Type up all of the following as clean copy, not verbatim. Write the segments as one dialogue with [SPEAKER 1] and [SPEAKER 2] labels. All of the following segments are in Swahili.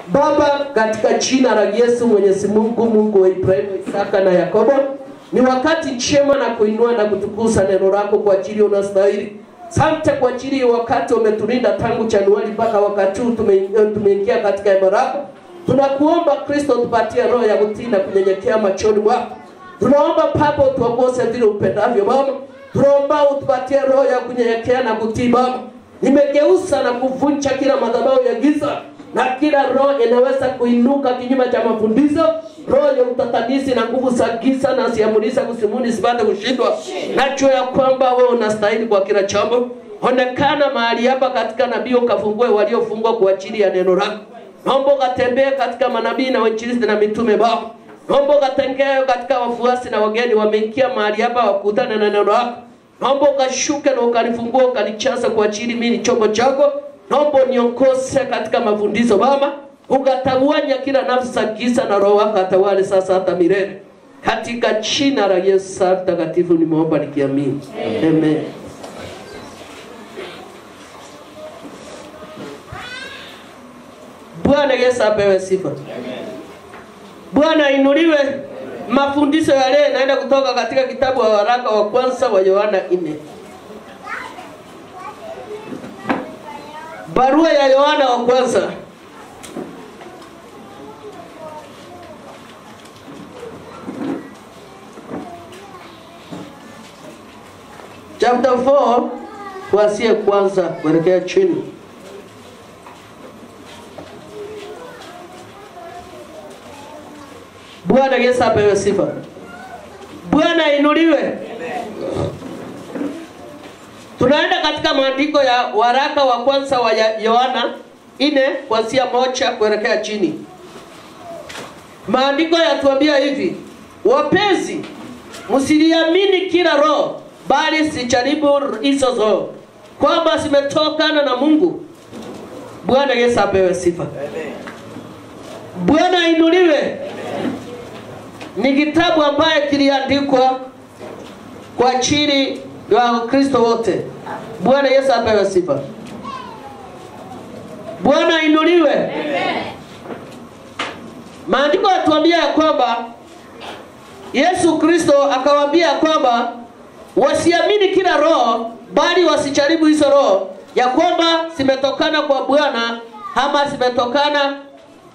[SPEAKER 1] Baba, katika jina la Yesu Mwenyezi Mungu, Mungu wa Ibrahimu, Isaka na Yakobo, ni wakati njema na kuinua na kutukuza neno lako kwa ajili unastahili. Asante kwa ajili ya wakati umetulinda tangu Januari mpaka wakati huu tumeingia katika hema lako. Tunakuomba Kristo tupatie roho ya kutii na kunyenyekea machoni mwako. Tunaomba Baba tuongoze vile upendavyo Baba. Tunaomba utupatie roho ya kunyenyekea na kutii Baba. Nimegeuza na kuvunja kila madhabahu ya giza na kila roho inaweza kuinuka kinyume cha mafundisho, roho ya utatanizi na nguvu za giza na siamuliza kusimuni sipate kushindwa. Najua ya kwamba wewe unastahili kwa kila jambo. Onekana mahali hapa katika nabii, ukafungue waliofungwa kwa ajili ya neno lako. Naomba ukatembee katika manabii na wainjilisti na mitume Baba. Naomba ukatengee katika wafuasi na wageni wameingia mahali hapa wakutane na neno lako. Naomba ukashuke na ukanifungue ukanijaza kwa ajili mimi ni chombo chako. Naomba niongoze katika mafundisho Baba. Ukatawanya kila nafsi za giza na roho wako atawale sasa hata milele. Katika jina la Yesu takatifu nimeomba nikiamini. Amen. Bwana Yesu apewe sifa. Bwana inuliwe. Mafundisho ya leo naenda kutoka katika kitabu wa waraka wa kwanza wa Yohana 4. Barua ya Yohana wa kwanza. Chapter 4 kuanzia kwanza kuelekea chini. Bwana Yesu apewe sifa. Bwana inuliwe. Tunaenda katika maandiko ya waraka wa kwanza wa Yohana 4 kuanzia 1 kuelekea chini. Maandiko yatuambia hivi: wapenzi, msiliamini kila roho, bali sijaribu hizo roho kwamba zimetokana na Mungu. Bwana Yesu apewe sifa. Amen. Bwana inuliwe. Amen. Ni kitabu ambaye kiliandikwa kwa ajili ya Wakristo wote. Bwana Yesu apewe sifa. Bwana inuliwe. Amen. Maandiko yatuambia ya kwamba Yesu Kristo akawaambia kwamba wasiamini kila roho, bali wasijaribu hizo roho ya kwamba zimetokana kwa Bwana ama zimetokana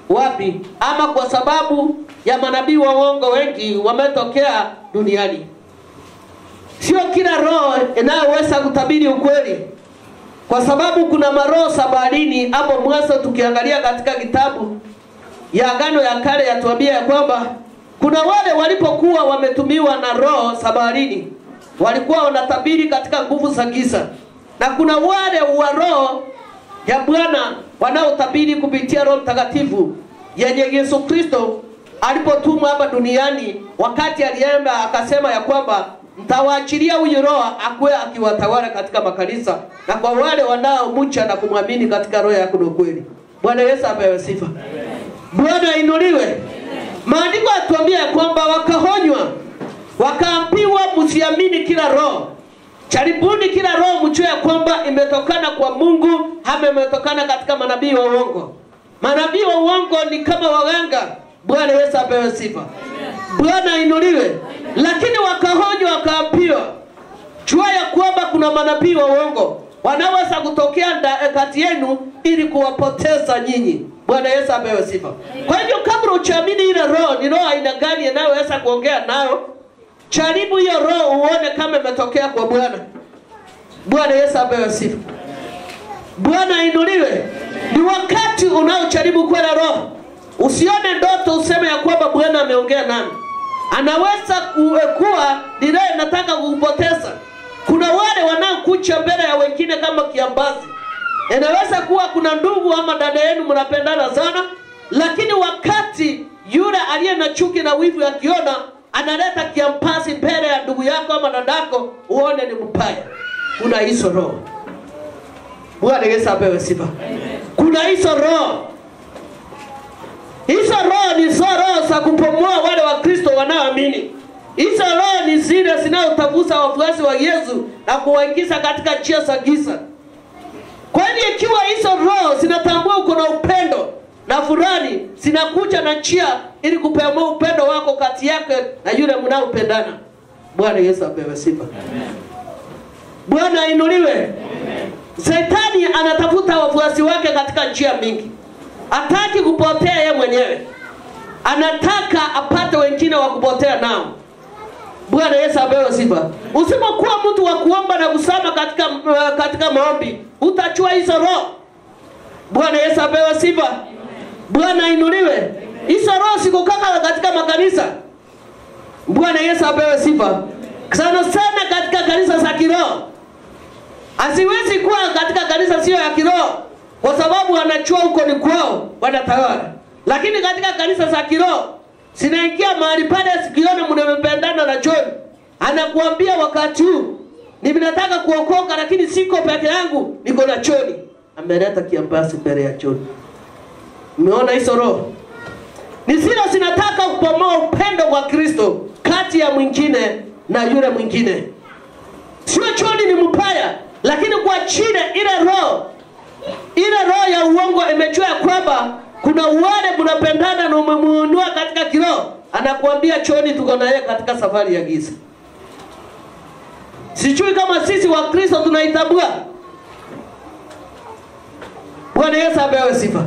[SPEAKER 1] wapi, ama kwa sababu ya manabii wa uongo wengi wametokea duniani. Sio kila roho inayoweza kutabiri ukweli, kwa sababu kuna maroho sabalini. Hapo mwanzo tukiangalia katika kitabu ya Agano ya Kale yatuambia ya kwamba kuna wale walipokuwa wametumiwa na roho sabalini walikuwa wanatabiri katika nguvu za giza, na kuna wale wa roho ya Bwana wanaotabiri kupitia Roho Mtakatifu yenye Yesu Kristo alipotumwa hapa duniani. Wakati alienda akasema ya kwamba mtawaachilia huyu roho akue akiwatawala katika makanisa, na kwa wale wanaomcha na kumwamini katika roho yake na kweli. Bwana Yesu apewe sifa. Bwana inuliwe. Maandiko yatuambia kwamba wakahonywa, wakaambiwa msiamini kila roho, jaribuni kila roho mjue kwamba imetokana kwa Mungu ama imetokana katika manabii wa uongo. Manabii wa uongo ni kama waganga. Bwana Yesu apewe sifa. Bwana inuliwe. Lakini wakahonywa wakaambiwa, jua ya kwamba kuna manabii wa uongo wanaweza kutokea kati yenu ili kuwapoteza nyinyi. Bwana Yesu apewe sifa. Kwa hivyo kabla uchaamini ile roho ni roho aina gani inayoweza kuongea nayo, jaribu hiyo roho uone kama imetokea kwa Bwana. Bwana Yesu apewe sifa. Bwana inuliwe. Ni wakati unaojaribu kwa roho. Usione ndoto useme ya kwamba Bwana ameongea nami. Anaweza kuwa ndiye nataka kukupoteza. Kuna wale wanaokuja mbele ya wengine kama kiambazi. Inaweza kuwa kuna ndugu ama dada yenu mnapendana sana, lakini wakati yule aliye na chuki na wivu akiona analeta kiambazi mbele ya ndugu yako ama dadako, uone ni mbaya. Kuna hizo roho. Bwana Yesu apewe sifa. Kuna hizo roho. Hizo roho ni roho za kupomoa wale wa Kristo wanaoamini. Hizo roho ni zile zinazotafuta wafuasi wa Yesu na kuwaingiza katika njia za giza. Kwa hiyo ikiwa hizo roho zinatambua kuna upendo na fulani zinakuja na njia ili kupeana upendo wako kati yake na yule mnaopendana. Bwana Yesu apewe sifa. Bwana inuliwe. Amen. Shetani anatafuta wafuasi wake katika njia mingi. Hataki kupotea yeye mwenyewe. Anataka apate wengine wa kupotea nao. Bwana Yesu apewe sifa. Usipokuwa mtu wa kuomba na kusama katika maombi, utachua hizo roho. Bwana Yesu apewe sifa. Bwana inuliwe. Hizo roho sikukaka katika makanisa. Bwana Yesu apewe sifa. Sana sana katika kanisa za kiroho. Asiwezi kuwa katika kanisa sio ya kiroho, kwa sababu anachua huko ni kwao wanatawala. Lakini katika kanisa za kiroho sinaingia mahali pale sikiona mnapendana na John, anakuambia wakati huu ninataka kuokoka lakini siko peke yangu, niko na John. Ameleta kiambasi mbele ya John. Umeona hizo roho? Ni zile zinataka kupomoa upendo wa Kristo kati ya mwingine na yule mwingine. Sio John ni mbaya, lakini kwa chini ile roho ya uongo imejua kwamba kuna wale mnapendana na umemuondoa katika kiroho, anakuambia John tuko na yeye katika safari ya giza. Sijui kama sisi wa Kristo tunaitambua. Bwana Yesu apewe sifa.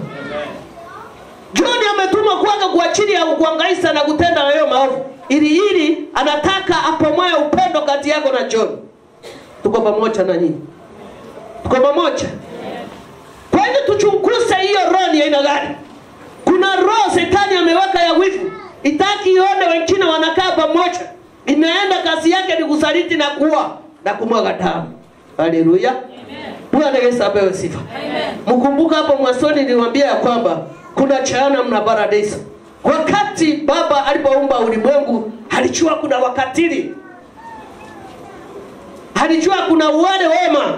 [SPEAKER 1] John ametumwa kwake kwa ajili ya kuangaisa na kutenda hayo maovu. Ili anataka apomoe upendo kati yako na John. Tuko pamoja na nyinyi. Tuko pamoja. Kwa hiyo tuchunguze hiyo roho ni aina gani. Kuna roho Shetani ameweka ya wivu. Itaki ione wengine wanakaa pamoja. Inaenda kazi yake ni kusaliti na kuua na kumwaga damu. Haleluya. Amen. Bwana Yesu apewe sifa. Amen. Mkumbuka hapo mwanzoni niliwaambia ya kwamba kuna jehanamu na paradiso. Wakati Baba alipoumba ulimwengu, alijua kuna wakatili. Alijua kuna wale wema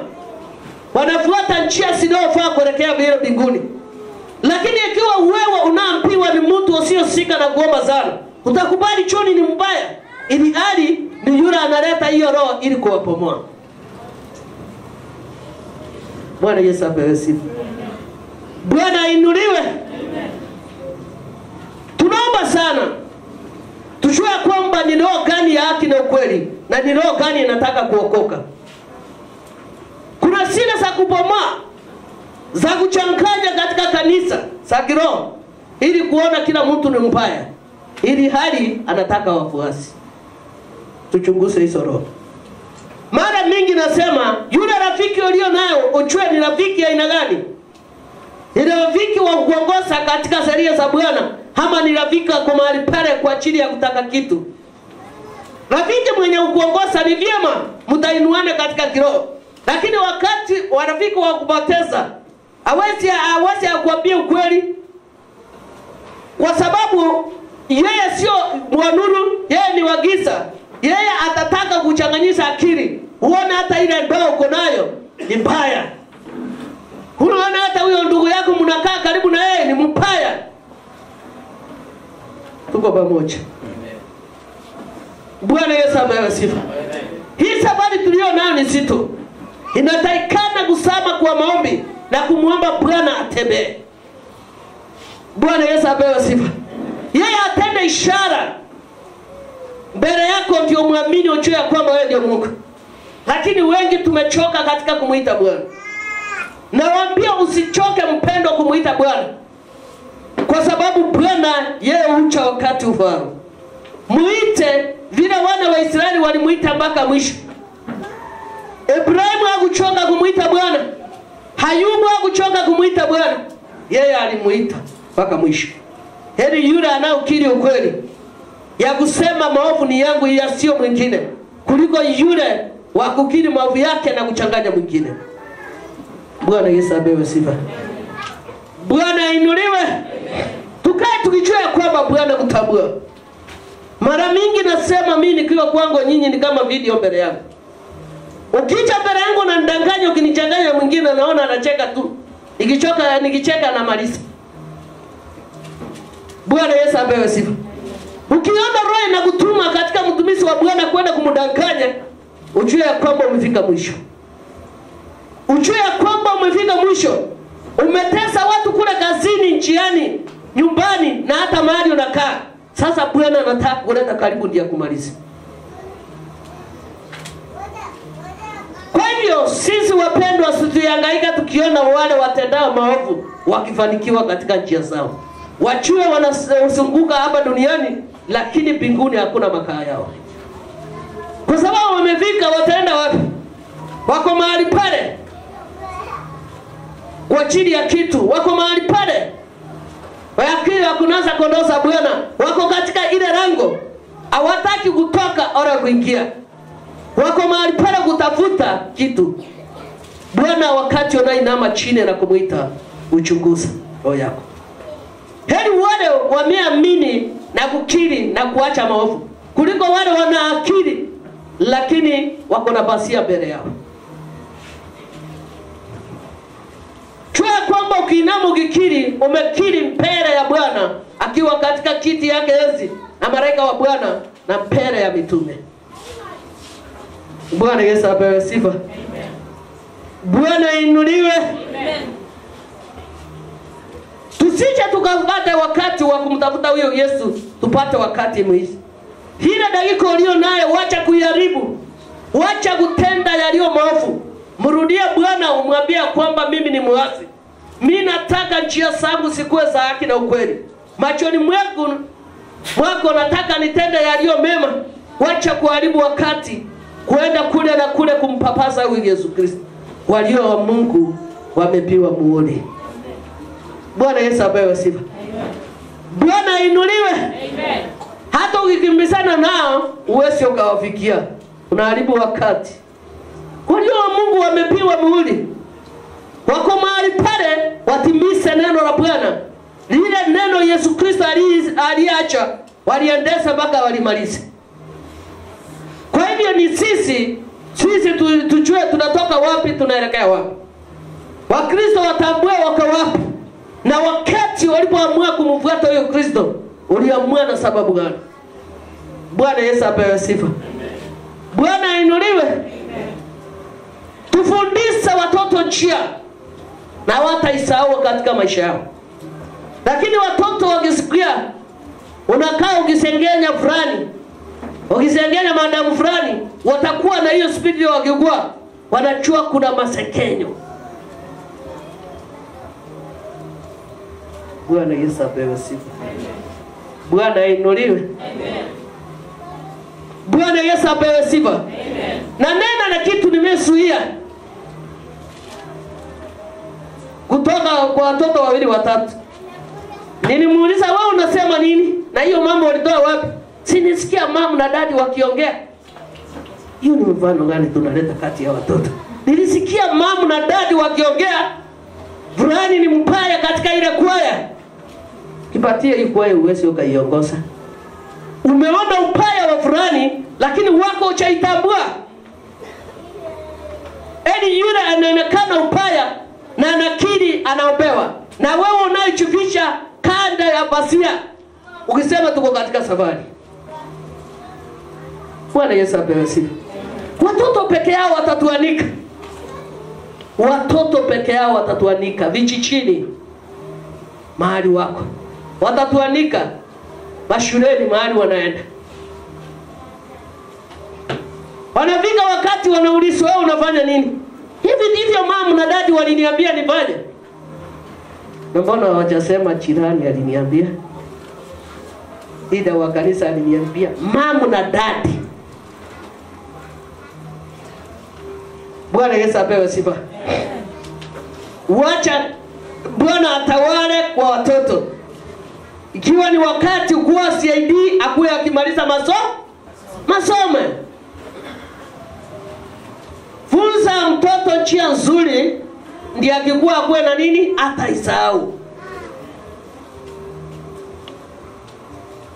[SPEAKER 1] wanafuata njia zinazofaa kuelekea mbinguni. Lakini ikiwa wewe unaambiwa ni mtu usiyosika na kuomba sana, utakubali John ni mbaya, ili hali ni yule analeta hiyo roho ili kuwapomoa. Bwana Yesu apewe sifa. Bwana inuliwe. Tunaomba sana tujue kwamba ni roho gani ya haki na ukweli na ni roho gani inataka kuokoka. Kuna sila za kupomoa, za kuchanganya katika kanisa za kiroho ili kuona kila mtu ni mbaya, ili hali anataka wafuasi. Tuchunguze hizo roho. Mara mingi nasema yule rafiki ulio nayo ujue ni rafiki ya aina gani. Ni rafiki wa kuongoza katika sheria za Bwana ama ni rafiki kwa mahali pale kwa ajili ya kutaka kitu. Rafiki mwenye kuongoza ni vyema mtainuane katika kiroho. Lakini wakati wa rafiki wa kupoteza hawezi kuambia ukweli, kwa sababu yeye sio mwanuru, yeye ni wagiza. Yeye atataka kuchanganyisha akili. Uone hata ile ndoa uko nayo ni mbaya. Unaona hata huyo ndugu yako mnakaa karibu na yeye ni mbaya. Tuko pamoja. Bwana Yesu apewe sifa. Hii safari tulio nayo ni zito. Inatakikana kusama kwa maombi na kumuomba Bwana atembee. Bwana Yesu apewe sifa. Yeye atende ishara mbele yako ndio muamini ujue kwamba wewe ndio Mungu. Lakini wengi tumechoka katika kumuita Bwana. Nawaambia usichoke mpendo kumuita Bwana, kwa sababu Bwana yeye huja wakati ufao. Muite vile wana wa Israeli walimuita mpaka mwisho. Ibrahimu hakuchoka kumuita Bwana. Hayubu hakuchoka kumuita Bwana. Yeye alimuita mpaka mwisho. Heri yule anaokiri ukweli ya kusema maovu ni yangu ya sio mwingine, kuliko yule wa kukiri maovu yake na kuchanganya mwingine. Bwana Yesu apewe sifa. Bwana inuliwe. Tukae tukijua kwamba Bwana kutambua. Mara mingi nasema mimi nikiwa kwangu nyinyi ni kama video mbele yangu. Ukija mbele yangu na ndanganya, ukinichanganya mwingine naona anacheka tu. Nikicheka na malisa. Bwana Yesu apewe sifa. Ukiona roho inakutuma katika mtumishi wa Bwana kwenda kumdanganya, ujue kwamba umefika mwisho. Ujue kwamba umefika mwisho. Umetesa watu kule kazini, njiani, nyumbani na hata mahali unakaa. Sasa Bwana anataka kuleta karibu ndio kumaliza. Kwa hivyo sisi wapendwa, tusihangaika tukiona wale watendao maovu wakifanikiwa katika njia zao. Wachue wanazunguka hapa duniani, lakini mbinguni hakuna makao yao. Kwa sababu wamefika, wataenda wapi? Wako mahali pale kwa ajili ya kitu, wako mahali pale wakili wakunasa kondoza Bwana, wako katika ile rango, hawataki kutoka wala kuingia. Wako mahali pale kutafuta kitu. Bwana wakati unainama chini na kumuita, uchunguza roho yako. Heri wale wameamini na kukiri na kuacha maovu, kuliko wale wanaakili lakini wako na basia mbele yao. Chua kwamba ukiinama ukikiri, umekiri mbele ya Bwana akiwa katika kiti yake enzi na malaika wa Bwana na mbele ya mitume. Bwana Yesu apewe sifa. Amen. Bwana inuliwe. Amen. Tusije tukapate wakati wa kumtafuta huyo Yesu, tupate wakati mwizi. Hile dakika ulio nayo wacha kuiharibu. Wacha kutenda yaliyo maovu. Mrudie Bwana umwambie kwamba mimi ni muasi. Mimi nataka njia zangu zikuwe za haki na ukweli. Machoni mwako nataka nitende yaliyo mema. Wacha kuharibu wakati kwenda kule na kule kumpapasa huyu Yesu Kristo. Walio wa Mungu wamepiwa muone. Bwana Yesu apewe sifa. Bwana inuliwe. Amen. Hata ukikimbizana nao uwezi ukawafikia, unaharibu wakati. Walio wa Mungu wamepiwa muhuri. Wako mahali pale watimize neno la Bwana. Lile neno Yesu Kristo aliacha, waliendesha mpaka walimalize. Kwa hivyo ni sisi tujue tunatoka wapi, tunaelekea wapi. Wakristo watambue wako wapi. Na wakati walipoamua kumfuata huyo Kristo, uliamua na sababu gani? Bwana Yesu apewe sifa. Bwana inuliwe. Tufundishe watoto njia na wataisahau katika maisha yao. Lakini watoto wakisikia unakaa ukisengenya fulani, ukisengenya madamu fulani, watakuwa na hiyo spidi wakigua, wanajua kuna masekenyo. Bwana Yesu apewe sifa. Bwana inuliwe. Amen. Bwana Yesu apewe sifa. Amen. Na nena na kitu nimesuia kutoka kwa watoto wawili watatu. Nilimuuliza wao unasema nini? Na hiyo mambo walitoa wapi? Sinisikia mama na dadi wakiongea. Hiyo ni mfano gani tunaleta kati ya watoto? Nilisikia mama na dadi wakiongea, fulani ni mbaya katika ile kwaya. Kipatie hii kwaya uwezi ukaiongoza. Umeona upaya wa fulani lakini wako uchaitambua. Eni yule anaonekana upaya na anakiri anaombewa. Na wewe unaichufisha kanda ya basia ukisema tuko katika safari. Bwana Yesu apewe sifa. Watoto peke yao watatuanika. Watoto peke yao watatuanika vijijini mahali wako. Watatuanika mashuleni mahali wanaenda. Wanafika wakati wanaulizwa wewe unafanya nini? Hivi ndivyo mama na dadi waliniambia nifanye. Na mbona hawajasema jirani aliniambia? Ida wa kanisa aliniambia, mama na dadi. Bwana Yesu apewe sifa. Wacha Bwana atawale kwa watoto. Ikiwa ni wakati kuwa CID akuwe akimaliza masomo. Funza mtoto njia nzuri, ndiye akikuwa akuwe na nini hataisahau.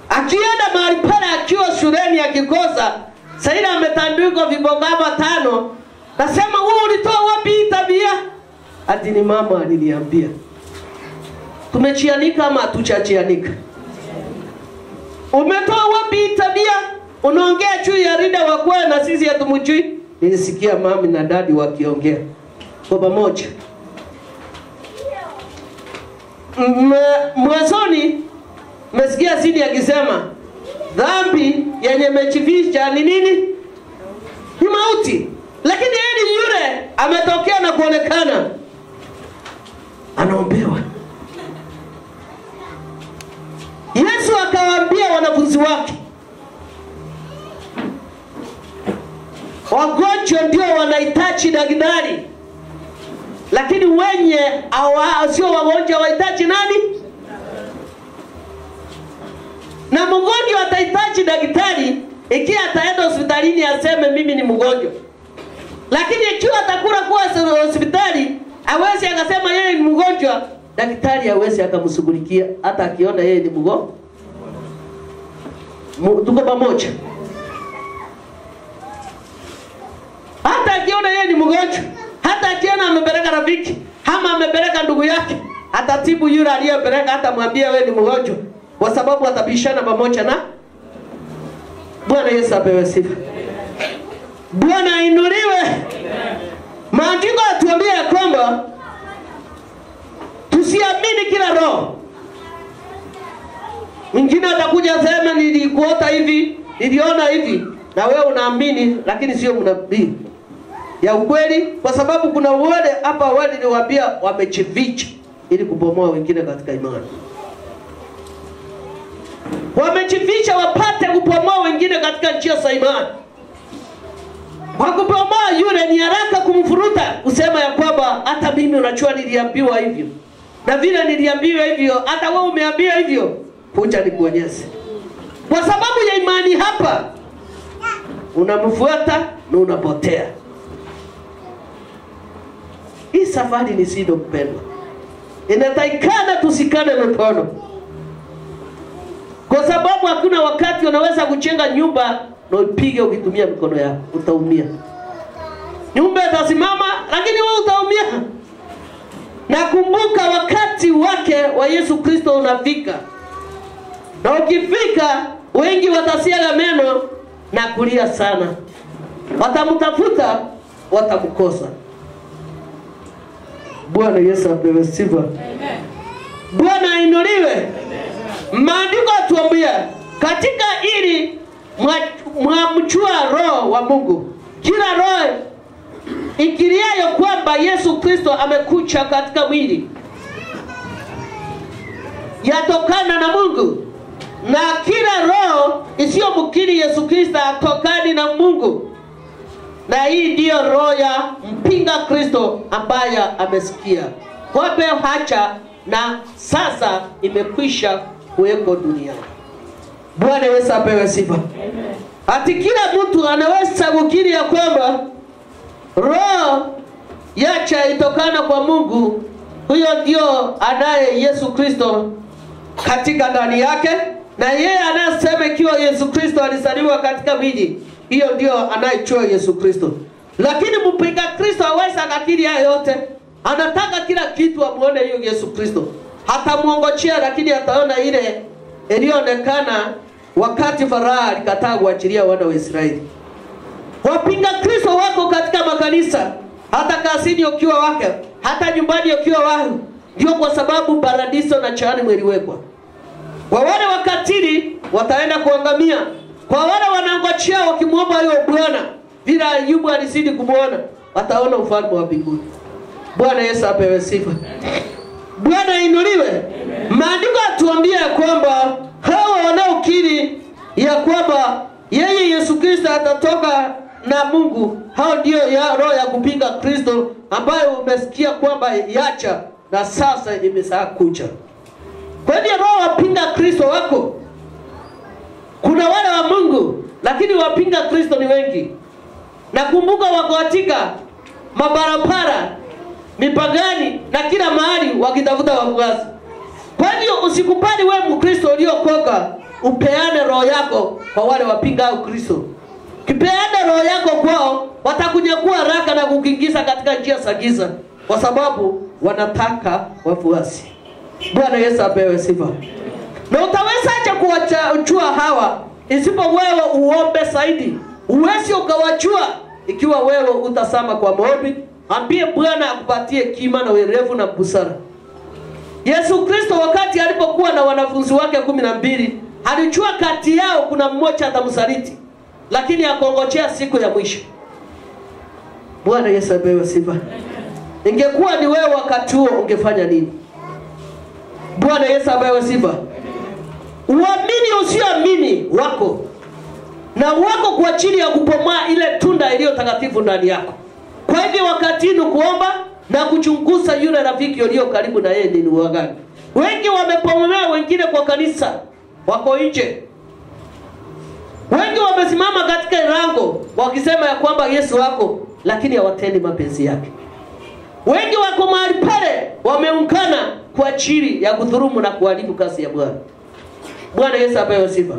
[SPEAKER 1] Akienda mahali pale akiwa shuleni akikosa, sasa ametandikwa vibogama 5. Nasema wewe ulitoa wapi tabia? Ati ni mama aliniambia. Tumechianika ama hatuchachianika? Umetoa wapi tabia? Unaongea juu ya rida wa kwa na sisi hatumjui. Nilisikia mami na dadi wakiongea kwa pamoja. mwanzoni mmesikia Sidi akisema dhambi yenye imejificha ni nini? Ni mauti. Lakini yeye yule ametokea na kuonekana anaombewa. Yesu akawaambia wanafunzi wake, wagonjwa ndio wanahitaji daktari, lakini wenye sio wagonjwa wanahitaji nani? Na mgonjwa atahitaji daktari ikiwa ataenda hospitalini aseme mimi ni mgonjwa. Lakini ikiwa atakula kwa hospitali hawezi akasema yeye ni mgonjwa, daktari hawezi akamshughulikia hata akiona yeye ni mgonjwa. Tuko pamoja? Hata akiona yeye ni mgonjwa, hata akiona amepeleka rafiki ama amepeleka ndugu yake, atatibu yule aliyepeleka, hata mwambie wewe ni mgonjwa, kwa sababu atabishana pamoja na Bwana Yesu apewe sifa. Bwana inuliwe. Maandiko yatuambia kwamba tusiamini kila roho. Mwingine atakuja sema nilikuota hivi, niliona hivi, na wewe unaamini lakini sio mnabii ya ukweli, kwa sababu kuna wale hapa wale niliwaambia wamejificha ili kubomoa wengine katika imani. Wamejificha wapate kubomoa wengine katika njia za imani. Wakubomoa yule ni haraka kumfuruta usema ya kwamba hata mimi unajua niliambiwa hivyo. Na vile niliambiwa hivyo hata wewe umeambiwa hivyo. Kuja nikuonyeshe. Kwa sababu ya imani hapa unamfuata na unapotea. Hii safari ni sido mpendwa. Inatakikana tusikane mikono. Kwa sababu hakuna wakati unaweza kujenga nyumba na upige ukitumia mikono yako, utaumia. Nyumba itasimama lakini wewe utaumia. Na kumbuka wakati wake wa Yesu Kristo unafika. Na ukifika wengi watasiaga meno na kulia sana. Watamtafuta, watamkosa. Bwana Yesu apewe sifa. Amen. Bwana inuliwe. Maandiko yatuambia katika ili mwamjua roho wa Mungu. Kila roho ikiriayo kwamba Yesu Kristo amekuja katika mwili yatokana na Mungu. Na kila roho isiyomkiri Yesu Kristo atokani na Mungu. Na hii ndiyo roho ya mpinga Kristo ambaye amesikia kwamba hacha na sasa imekwisha kuweko duniani. Bwana Yesu apewe sifa. Amen. Ati kila mtu anaweza kukiri ya kwamba roho yacha itokana kwa Mungu, huyo ndio anaye Yesu Kristo katika ndani yake. Na yeye anasema ikiwa Yesu Kristo alizaliwa katika mwili, hiyo ndio anayechua Yesu Kristo. Lakini mpinga Kristo hawezi akakiri haya yote. Anataka kila kitu amuone hiyo Yesu Kristo. Hata muongojea lakini ataona ile ilionekana wakati Farao alikataa kuachilia wana wa Israeli. Wapinga Kristo wako katika makanisa, hata kazini ukiwa wake, hata nyumbani ukiwa wao. Ndio kwa sababu paradiso na jehanamu iliwekwa. Kwa wale wakatili wataenda kuangamia. Kwa wale wanangojea wakimuomba huyo Bwana, bila Ayubu alizidi kumuona, wataona ufalme wa mbinguni. Bwana Yesu apewe sifa. Bwana inuliwe. Maandiko yatuambia kwamba hawa wanaokiri ya kwamba yeye Yesu Kristo atatoka na Mungu, hao ndio ya roho ya kupinga Kristo ambayo umesikia kwamba yacha na sasa imesaa kuja. Kwa hiyo roho wapinga Kristo wako. Kuna wale wa Mungu lakini wapinga Kristo ni wengi. Na kumbuka wako katika mabarabara, mipagani na kila mahali wakitafuta wafuasi. Kwa hiyo usikubali wewe Mkristo uliokoka upeane roho yako kwa wale wapinga Kristo. Kipeane roho yako kwao, watakunyakua haraka na kukuingiza katika njia za giza kwa sababu wanataka wafuasi. Bwana Yesu apewe sifa. Na utawezaje kuwajua hawa isipo wewe uombe zaidi? Uwezi ukawajua ikiwa wewe utasama kwa maombi. Ambie Bwana akupatie hekima na werevu na busara. Yesu Kristo wakati alipokuwa na wanafunzi wake 12, alijua kati yao kuna mmoja atamsaliti, lakini akongojea siku ya mwisho. Bwana Yesu apewe sifa. Ingekuwa ni wewe wakati huo ungefanya nini? Bwana Yesu apewe sifa. Uamini usiamini wako, na wako kwa ajili ya kupomoa ile tunda iliyo takatifu ndani yako. Kwa hivyo wakati ni kuomba na kuchunguza yule rafiki aliyo karibu na yeye ni wagani. Wengi wamepomea wengine kwa kanisa, wako nje. Wengi wamesimama katika lango wakisema ya kwamba Yesu wako, lakini hawatendi mapenzi yake. Wengi wako mahali pale wameungana kwa ajili ya kudhulumu na kuharibu kazi ya Bwana. Bwana Yesu apewe sifa.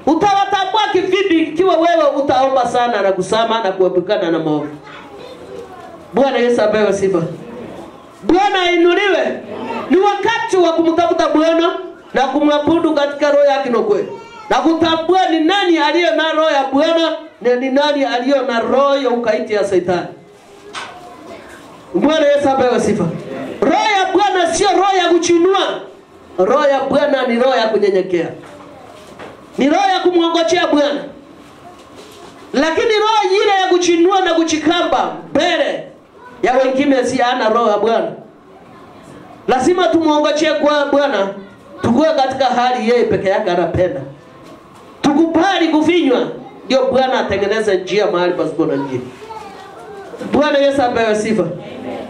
[SPEAKER 1] Utawatambua kivipi ikiwa wewe utaomba sana na kusama na kuepukana na maovu? Bwana Yesu apewe sifa. Bwana ainuliwe. Ni wakati wa kumtafuta Bwana na kumwabudu katika roho yake na kweli, na kutambua ni nani aliye na roho ya Bwana na ni nani aliye na roho ya ukaidi ya Shetani. Bwana Yesu apewe sifa. Roho ya Bwana sio roho ya kuchinua. Roho ya Bwana ni roho ya kunyenyekea, ni roho ya kumwongojea Bwana. Lakini roho ile ya kuchinua na kuchikamba mbele ya wengine si ana roho ya Bwana. Lazima tumwongojee kwa Bwana, tukue katika hali yeye peke yake anapenda. Tukubali kufinywa ndio Bwana atengeneze njia mahali pasipo na njia. Bwana Yesu apewe sifa.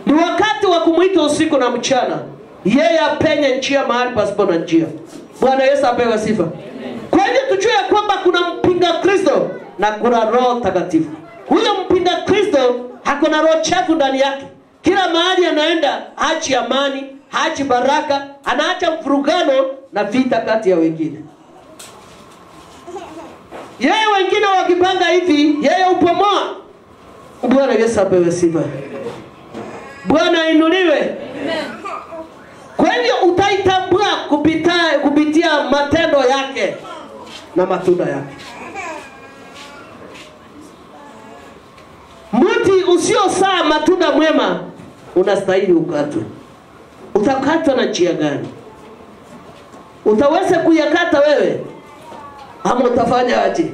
[SPEAKER 1] Ni wakati wa kumuita usiku na mchana, yeye apenye njia mahali pasipo na njia. Bwana Yesu apewe sifa. Kwa hiyo tujue kwamba kuna mpinga Kristo na kuna Roho Takatifu. Huyo mpinga Kristo hakuna roho chafu ndani yake. Kila mahali anaenda hachi amani, hachi baraka, anaacha mfurugano na vita kati ya wengine. Yeye wengine wakipanga hivi, yeye upomoa. Bwana Yesu apewe sifa. Bwana inuliwe. Amen. Kwa hivyo utaitambua kupitia matendo yake na matunda yake. Mti usiozaa matunda mwema unastahili ukatwe. Utakatwa na njia gani? Utaweza kuyakata wewe ama utafanya aje?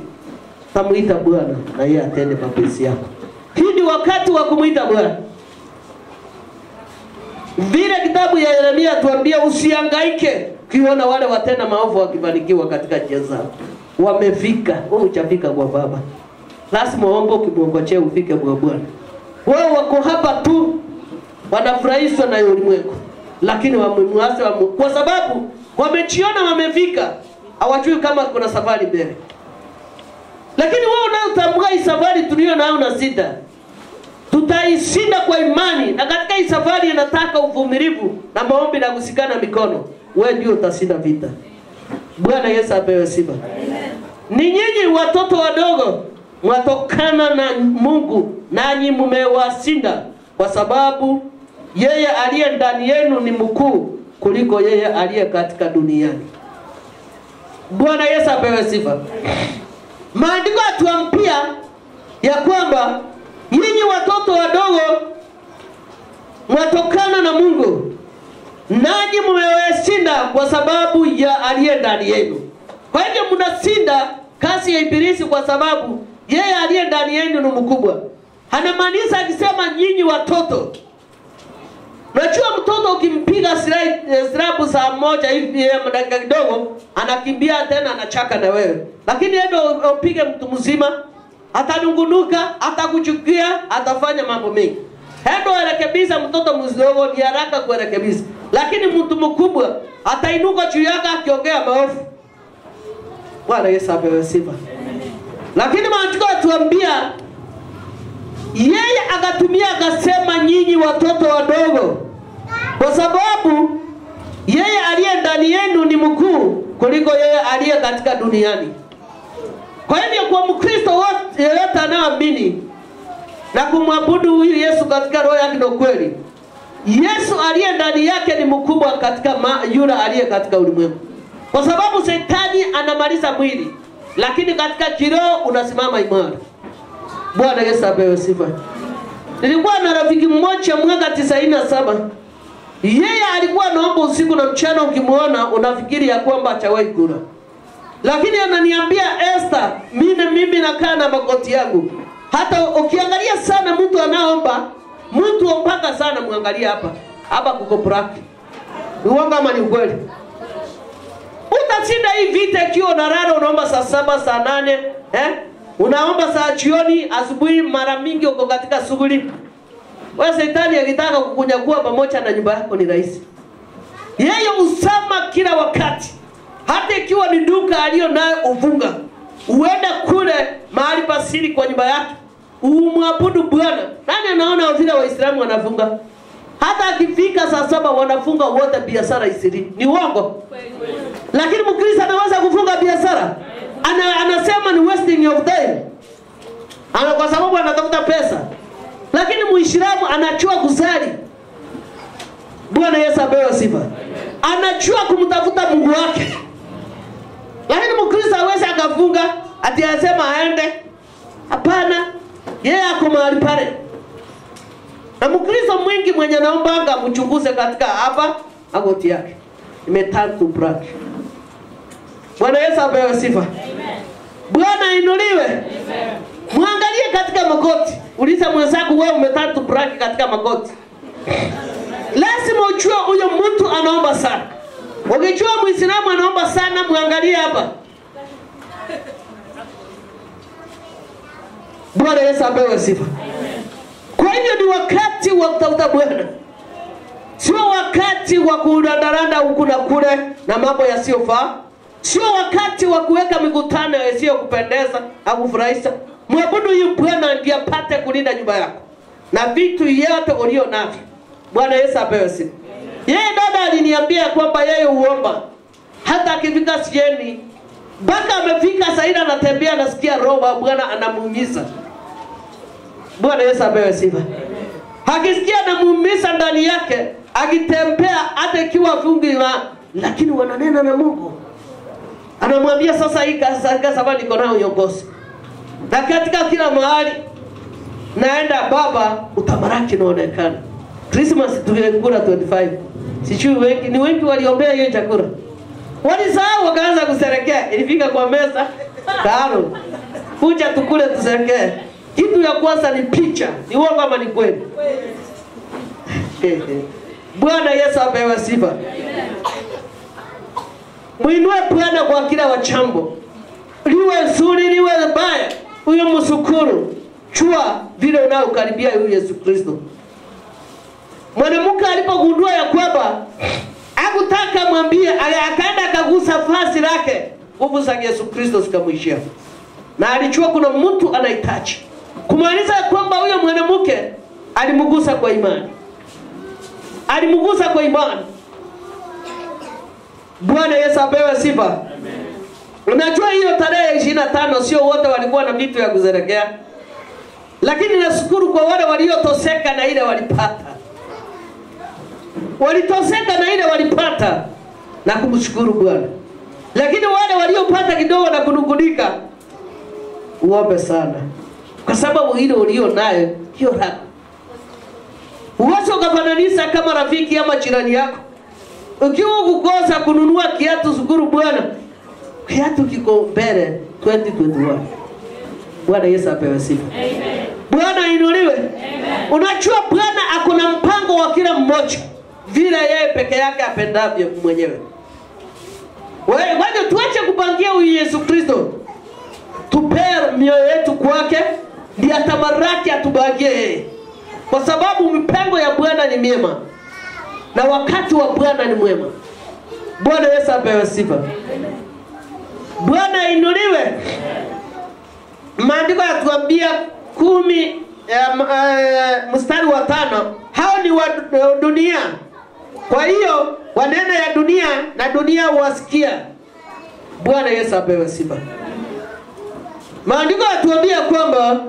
[SPEAKER 1] Tamuita Bwana na yeye atende mapenzi yako. Hii ni wakati wa kumuita Bwana. Vile kitabu ya Yeremia tuambia usihangaike ukiona wale watenda maovu wakifanikiwa katika njia zao. Wamefika, wewe hujafika kwa Baba. Lazima uombe ukimwongojea ufike kwa Bwana. Wao wako hapa tu wanafurahishwa na ulimwengu, lakini wamemwasi kwa sababu wamejiona wamefika, hawajui kama kuna safari mbele. Lakini wewe unayotambua hii safari tulio nayo na sita, tutaishinda kwa imani, na katika hii safari inataka uvumilivu na maombi na kusikana mikono. Wewe ndio utashinda vita. Bwana Yesu apewe sifa. Ni nyinyi watoto wadogo mwatokana na Mungu, nanyi mmewashinda, kwa sababu yeye aliye ndani yenu ni mkuu kuliko yeye aliye katika duniani. Bwana Yesu apewe sifa. Maandiko yatuambia ya kwamba nyinyi watoto wadogo mwatokana na Mungu, nanyi mmewashinda kwa sababu ya aliye ndani yenu. Kwa hivyo mnashinda kazi ya ibilisi kwa sababu yeye aliye ndani yenu ni mkubwa. Hanamaanisha akisema nyinyi watoto. Unajua mtoto ukimpiga silabu saa moja hivi dakika kidogo anakimbia tena anachaka na wewe. Lakini ndio upige mtu mzima, atanungunuka, atakuchukia, atafanya mambo mengi. Ndio arekebisha mtoto mdogo ni haraka kurekebisha. Lakini mtu mkubwa atainuka juu yake akiongea maovu. Bwana Yesu apewe sifa. Lakini maandiko yatuambia yeye akatumia akasema nyinyi watoto wadogo, kwa sababu yeye aliye ndani yenu ni mkuu kuliko yeye aliye katika duniani. Kwa hivyo kwa Mkristo wote yeyote anayeamini na kumwabudu huyu Yesu katika roho yake na kweli, Yesu aliye ndani yake ni mkubwa katika yule aliye katika ulimwengu. Kwa sababu Shetani anamaliza mwili, lakini katika kiroho unasimama imara. Bwana Yesu apewe sifa. Nilikuwa na rafiki mmoja mwaka 97. Yeye alikuwa anaomba usiku na mchana, ukimuona unafikiri ya kwamba hajawahi kula. Lakini ananiambia Esther, mimi nakaa na magoti yangu. Hata ukiangalia sana mtu anaomba, mtu mpaka sana muangalia hapa. Hapa kuko braki. Ni uongo ama ni ukweli? Utashinda hii vita ikiwa unalala unaomba saa 7, saa 8, unaomba saa jioni, asubuhi mara mingi uko katika shughuli. Wewe Shetani akitaka kukunyakua pamoja na nyumba yako ni rahisi. Yeye usama kila wakati. Hata ikiwa ni duka aliyo nayo ufunga. Uenda kule mahali pa siri kwa nyumba yake. Umwabudu Bwana. Nani anaona vile Waislamu wanafunga? Hata akifika saa 7 wanafunga wote biashara isiri. Ni uongo? Lakini Mkristo anaweza kufunga biashara. Anasema ni wasting of time. Kwa sababu anatafuta pesa. Lakini Muislamu anachua kusali. Bwana Yesu apewe sifa. Anachua kumtafuta Mungu wake. Lakini Mkristo hawezi akafunga ati asema aende. Hapana. Yeye ako mahali pale. Na Mkristo mwingi mwenye anaombanga mchunguze katika hapa magoti yake. Imeturn to black. Bwana Yesu apewe sifa. Amen. Bwana inuliwe. Amen. Muangalie katika magoti. Uliza mwenzako wewe umeturn to black katika magoti. Lazima ujue huyo mtu anaomba sana. Ukijua Muislamu anaomba sana, muangalie hapa. Bwana Yesu apewe sifa. Kwa hivyo ni wakati wa kutafuta Bwana. Sio wakati wa kurandaranda huku na kule na mambo yasiyofaa. Sio wakati wa kuweka mikutano isiyokupendeza au kufurahisha. Mwabudu huyu Bwana ndiye apate kulinda nyumba yako na vitu yote ulio navyo. Bwana Yesu apewe sifa. Yeye dada aliniambia kwamba yeye uomba hata akifika sieni mpaka amefika saida anatembea anasikia roho wa Bwana anamuumiza. Bwana Yesu apewe sifa. Hakisikia anamuumiza ndani yake, akitembea hata ikiwa fungi lakini wananena na Mungu. Anamwambia sasa hii sababu niko nayo uongozi. Na katika kila mahali naenda baba utamaraki naonekana. Christmas tulikula 25. Sijui wengi ni wengi waliombea hiyo chakula. Walisahau wakaanza kusherekea. Ilifika kwa meza tano. Kuja tukule tusherekee. Kitu ya kwanza ni picha. Ni uongo ama ni kweli? Bwana Yesu apewe sifa. Muinue Bwana kwa kila wachambo. Liwe nzuri liwe baya. Huyo mshukuru. Chua vile unaokaribia huyu Yesu Kristo. Mwanamke alipogundua ya kwamba hakutaka mwambie, akaenda akagusa vazi lake, nguvu za Yesu Kristo zikamwishia. Na alijua kuna mtu anahitaji. Kumaanisha kwamba huyo mwanamke alimgusa kwa imani. Alimgusa kwa imani. Bwana Yesu apewe sifa. Amen. Unajua hiyo tarehe 25 sio wote walikuwa na vitu ya kuzerekea. Lakini nashukuru kwa wale waliotoseka na ile walipata. Walitoseka na ile walipata na kumshukuru Bwana. Lakini wale waliopata kidogo na kunungunika, uombe sana. Kwa sababu ile ulio nayo hiyo raha. Uwache ukafananisha kama rafiki ama jirani yako. Ukiwa kukosa kununua kiatu, shukuru Bwana. Kiatu kiko mbele 2021. Bwana Yesu apewe sifa. Amen. Bwana inuliwe. Amen. Unajua Bwana akona mpango wa kila mmoja vile yeye peke yake apendavyo mwenyewe. Wewe tuache kupangia huyu Yesu Kristo. Tupe mioyo yetu kwake, ndiye atabaraki atubagie yeye. Kwa sababu mipango ya Bwana ni mema. Na wakati wa Bwana ni mwema. Bwana Yesu apewe sifa. Bwana inuliwe. Maandiko yatuambia 10 mstari wa 5, hao ni wa dunia. Kwa hiyo wanena ya dunia na dunia huwasikia. Bwana Yesu apewe sifa. Maandiko yatuambia kwamba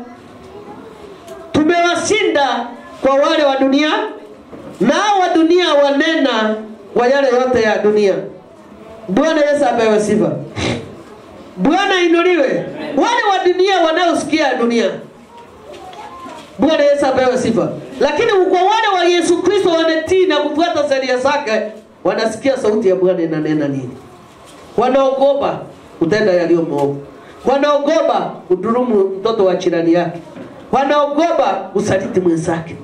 [SPEAKER 1] tumewashinda kwa wale wa dunia, nao wa dunia wanena kwa yale yote ya dunia. Bwana Yesu apewe sifa. Bwana inuliwe. Wale wa dunia wanaosikia dunia. Bwana Yesu apewe sifa. Lakini kwa wale wa Yesu Kristo wanatii na kufuata sheria zake, wanasikia sauti ya Bwana inanena nini. Wanaogopa kutenda yaliyo maovu. Wanaogopa kudhulumu mtoto wa jirani yake. Wanaogopa kusaliti mwenzake.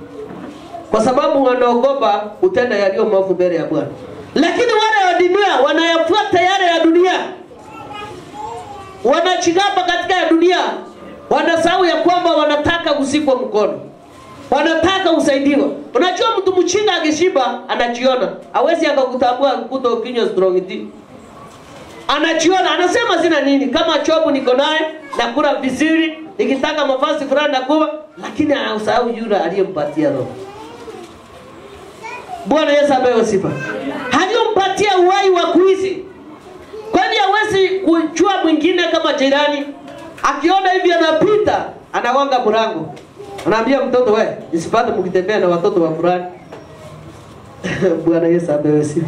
[SPEAKER 1] Kwa sababu wanaogopa kutenda yaliyo maovu mbele ya Bwana. Lakini wale wa dunia wanayafuata yale ya dunia. Wanachigamba katika ya dunia. Wanasahau ya kwamba wanataka kusikwa mkono. Wanataka usaidiwa. Unajua mtu mchinga akishiba anajiona. Hawezi akakutambua kuto ukinywa strong tea. Anajiona, anasema sina nini, kama chobu niko naye, nakula vizuri, nikitaka mavazi fulani nakuwa, lakini anasahau yule aliyempatia roho. Bwana Yesu apewe sifa. Aliyempatia uhai wa kuishi. Kwani hawezi kujua mwingine kama jirani? Akiona hivi anapita, anagonga mlango. Anaambia mtoto, wewe nisipate mkitembea na watoto wa fulani. Bwana Yesu apewe sifa.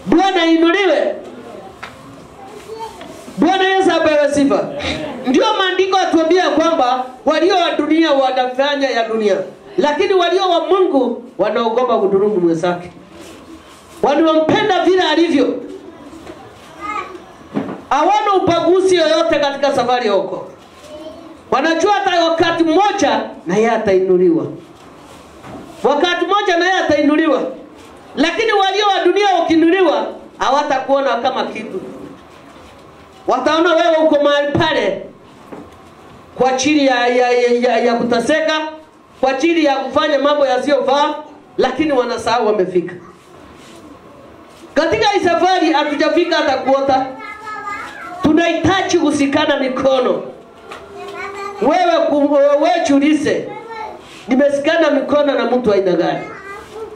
[SPEAKER 1] Bwana inuliwe. Bwana Yesu apewe sifa. Ndio maandiko yatuambia kwamba walio wa dunia wanafanya ya dunia, lakini walio wa Mungu wanaogopa kudhulumu mwenzake. Wanampenda vile alivyo. Hawana ubaguzi yoyote katika safari ya wokovu. Wanajua hata wakati mmoja na yeye atainuliwa. Wakati mmoja na yeye atainuliwa. Lakini walio wa dunia wakiinuliwa hawatakuona kama kitu. Wataona wewe uko mahali pale kwa ajili ya kutaseka, kwa ajili ya kufanya mambo yasiyofaa, lakini wanasahau wamefika. Katika hii safari hatujafika hata kuota. Tunahitaji kusikana mikono. Wewe jiulize, nimesikana mikono na mtu aina gani?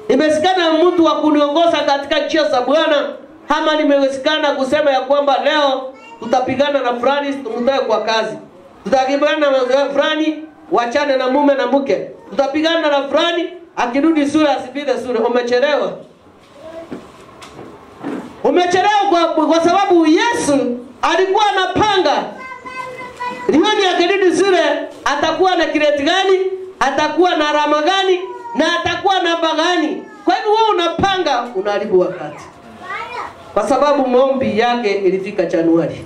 [SPEAKER 1] Nimesikana na mtu wa kuniongoza katika njia za Bwana, ama nimesikana kusema ya kwamba leo tutapigana na fulani tumtoe kwa kazi. Tutapigana na fulani wachane na mume na mke. Tutapigana na fulani akirudi sura asipite sura. Umechelewa. Umechelewa kwa sababu Yesu alikuwa anapanga Lioni akirudi sura atakuwa na kireti gani, atakuwa na alama gani, na atakuwa namba gani. Kwa hivyo wewe unapanga, unaharibu wakati. Kwa sababu maombi yake ilifika Januari.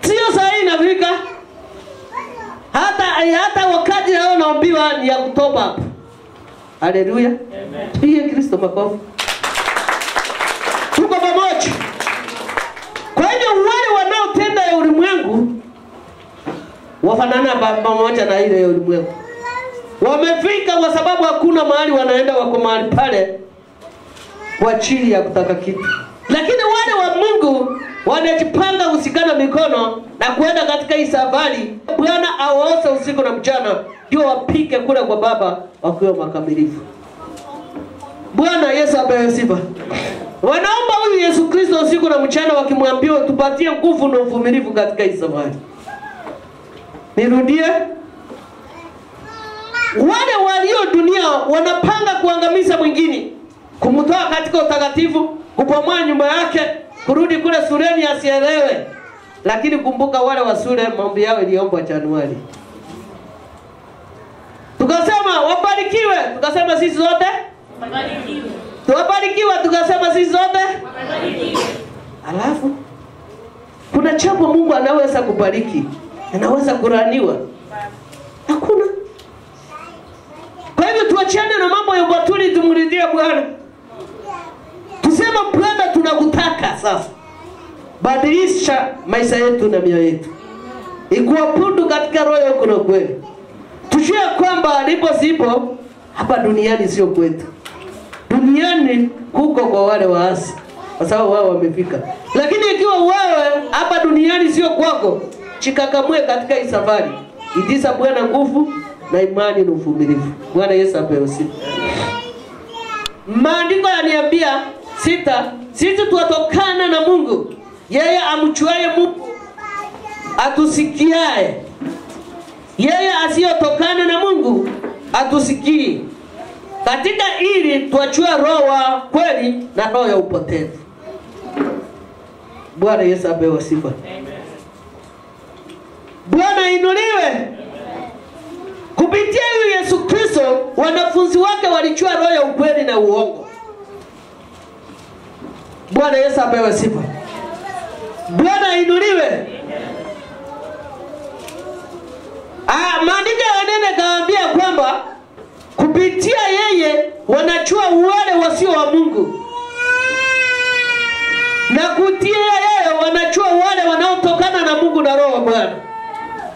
[SPEAKER 1] Sio saa hii inafika. Hata wakati leo naombiwa ni ya kutopa hapo. Haleluya. Amen. Pia Kristo makofi. Tuko pamoja. Kwa hivyo wale wanaotenda ya ulimwengu wafanana pamoja na ile ya ulimwengu. Wamefika kwa sababu hakuna mahali wanaenda, wako mahali pale kwa ajili ya kutaka kitu. Lakini wale wa Mungu wanajipanga usikana mikono na kuenda katika hii safari. Bwana awaose usiku na mchana ndio wapike kule kwa Baba wakiwa makamilifu. Bwana Yesu apewe sifa. Wanaomba huyu Yesu Kristo usiku na mchana wakimwambia tupatie nguvu na uvumilivu katika hii safari. Nirudie. Wale walio dunia wanapanga kuangamiza mwingine, kumtoa katika utakatifu, kupomoa nyumba yake, kurudi kule shuleni asielewe. Lakini kumbuka wale wa shule maombi yao iliombwa Januari. Tukasema wabarikiwe, tukasema sisi zote wabarikiwe. Tuwabarikiwe, tukasema sisi zote wabarikiwe. Alafu kuna jambo Mungu anaweza kubariki, anaweza kuraniwa. Hakuna. Kwa hivyo tuachane na mambo ya ubatuli, tumridhie Bwana. Tusema Bwana tunakutaka sasa. Badilisha maisha yetu na mioyo yetu. Ikuabudu katika roho yako na kweli. Tujue kwamba alipo sipo hapa duniani sio kwetu. Duniani kuko kwa wale waasi, kwa sababu wao wamefika. Lakini ikiwa wewe hapa duniani sio kwako, chikakamue katika hii safari. Itisa Bwana nguvu na imani na uvumilivu. Bwana Yesu apewe sifa. Maandiko yaniambia 6, sisi tuatokana na Mungu. Yeye amchuaye Mungu atusikiae. Yeye asiyotokana na Mungu atusikii. Katika hili tuachua roho wa kweli na roho ya upotevu. Bwana Yesu apewe sifa. Bwana inuliwe. Kupitia huyu Yesu Kristo, wanafunzi wake walichua roho ya ukweli na uongo. Bwana Yesu apewe sifa. Bwana inuliwe. Maandiko yanene kaambia kwamba kupitia yeye wanachua wale wasio wa Mungu, na kupitia yeye wanachua wale wanaotokana na Mungu na roho wa Bwana.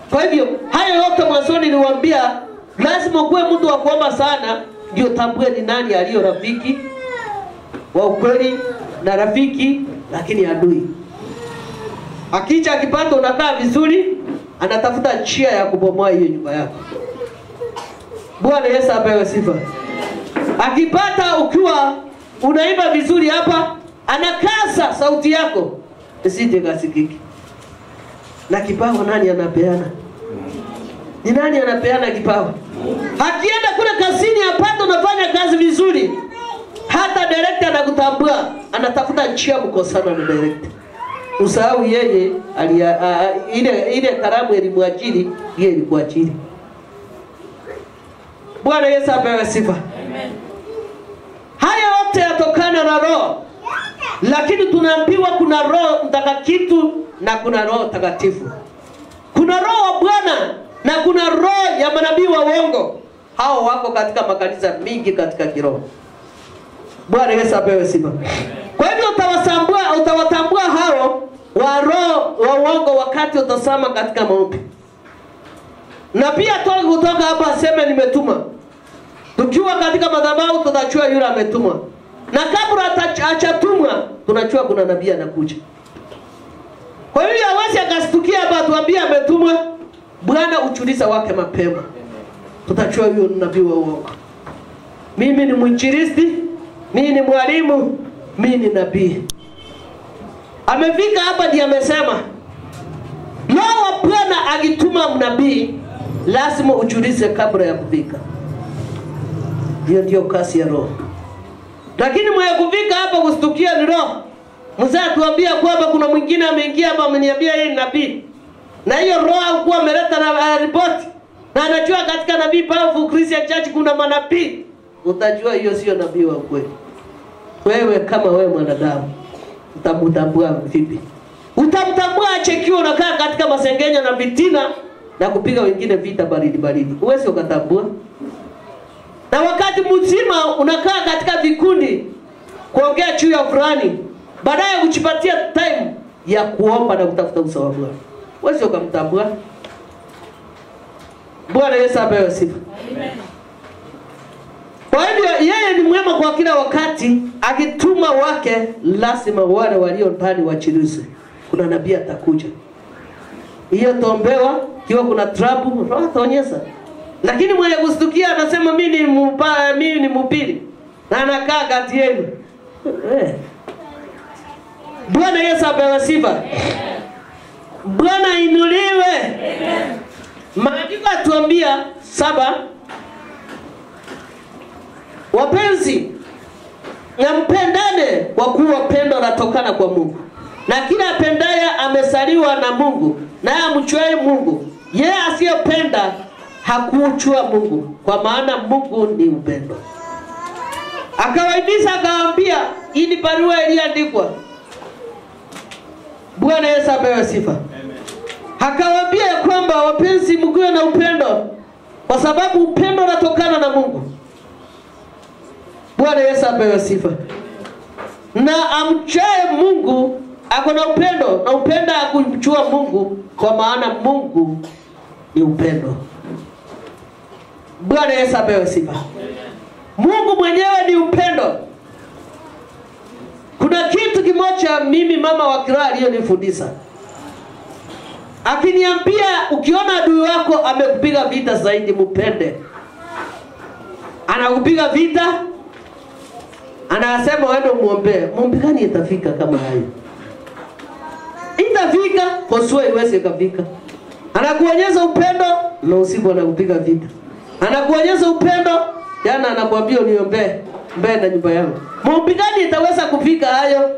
[SPEAKER 1] Kwa hivyo hayo yote mwanzoni niliwaambia lazima kuwe mtu wa kuomba sana ndio tambue ni nani aliyo rafiki wa ukweli na rafiki lakini adui. Akija akipata unakaa vizuri, anatafuta njia ya kubomoa hiyo nyumba yako. Bwana Yesu apewe sifa. Akipata ukiwa unaimba vizuri hapa, anakasa sauti yako isije kasikiki. Na kipawa nani anapeana? Ni nani anapeana kipawa? Akienda kule kazini apata unafanya kazi vizuri, hata director anakutambua, anatafuta njia mkosana na director. Usahau yeye ile karamu ilimwajiri, yeye ilikuajiri. Bwana Yesu apewe sifa. Amen. Haya yote yatokana na roho. Lakini tunaambiwa kuna roho mtakatifu na kuna roho takatifu. Kuna roho wa Bwana na kuna roho ya manabii wa uongo. Hao wako katika makanisa mingi katika kiroho. Bwana Yesu apewe sifa. Kwa hivyo utawatambua hao wa roho wa uongo wakati utasoma katika maombi. Na pia kutoka hapa aseme nimetuma. Tukiwa katika madhabahu tutachua yule ametumwa. Na kabla hajatumwa tunachua kuna nabii anakuja. Kwa hiyo hawezi akastukia hapa tuambie ametumwa. Bwana uchuliza wake mapema. Tutachua huyo nabii wa uongo. Mimi ni mwinjilisti, mimi ni mwalimu, mimi ni nabii. Amefika hapa ndiye amesema roho wa Bwana akituma mnabii lazima uchulize kabla ya kufika. Hiyo ndio kasi ya roho. Lakini mwenye kufika hapa kustukia ni roho. Mzee tuambia kwamba kuna mwingine ameingia hapa ameniambia yeye ni nabii. Na hiyo roho alikuwa ameleta na report. Na anajua katika nabii Powerful Christian Church kuna manabii. Utajua hiyo sio nabii wa kweli. Wewe kama wewe mwanadamu utamtambua vipi? Utamtambua achekiwa unakaa katika masengenya na vitina na kupiga wengine vita baridi. Uwezi ukatambua. Na wakati mzima unakaa katika vikundi kuongea juu ya fulani, baadaye kujipatia time ya kuomba na kutafuta uso wa Bwana. Uwezi ukamtambua. Bwana Yesu apewe sifa. Amen. Kwa hivyo yeye ni mwema kwa kila wakati, akituma wake lazima wale walio ndani wachilize. Kuna nabii atakuja. Hiyo tombewa, kiwa kuna trouble, roho ataonyesha. Lakini mwenye kustukia anasema mimi ni mhubiri na anakaa kati yenu. Bwana Yesu apewe sifa. Bwana inuliwe. Maandiko atuambia 7, wapenzi na mpendane kwa kuwa pendo latokana kwa Mungu. Na kila apendaye amesaliwa na Mungu, naye amchuaye Mungu. Yeye asiyependa hakuchua Mungu, kwa maana Mungu ni upendo. Akawaidisa akawaambia, hii ni barua iliyoandikwa. Bwana Yesu apewe sifa. Akawaambia kwamba wapenzi mkiwe na upendo, kwa sababu upendo unatokana na Mungu. Bwana Yesu apewe sifa. Na amchaye Mungu ako na upendo, na upenda kumchua Mungu, kwa maana Mungu ni upendo. Bwana Yesu apewe sifa. Mungu mwenyewe ni upendo. Kuna kitu kimoja mimi mama wa kiroho aliyonifundisha. Akiniambia ukiona adui wako amekupiga vita zaidi mpende. Anakupiga vita, anasema wewe muombe. Muombe gani itafika kama hayo? Itafika, kwa sure iweze kufika. Anakuonyesha upendo na usiku anakupiga vita. Anakuonyesha upendo, jana anakuambia uniombee mbele na nyumba yangu. Muombe gani itaweza kufika hayo?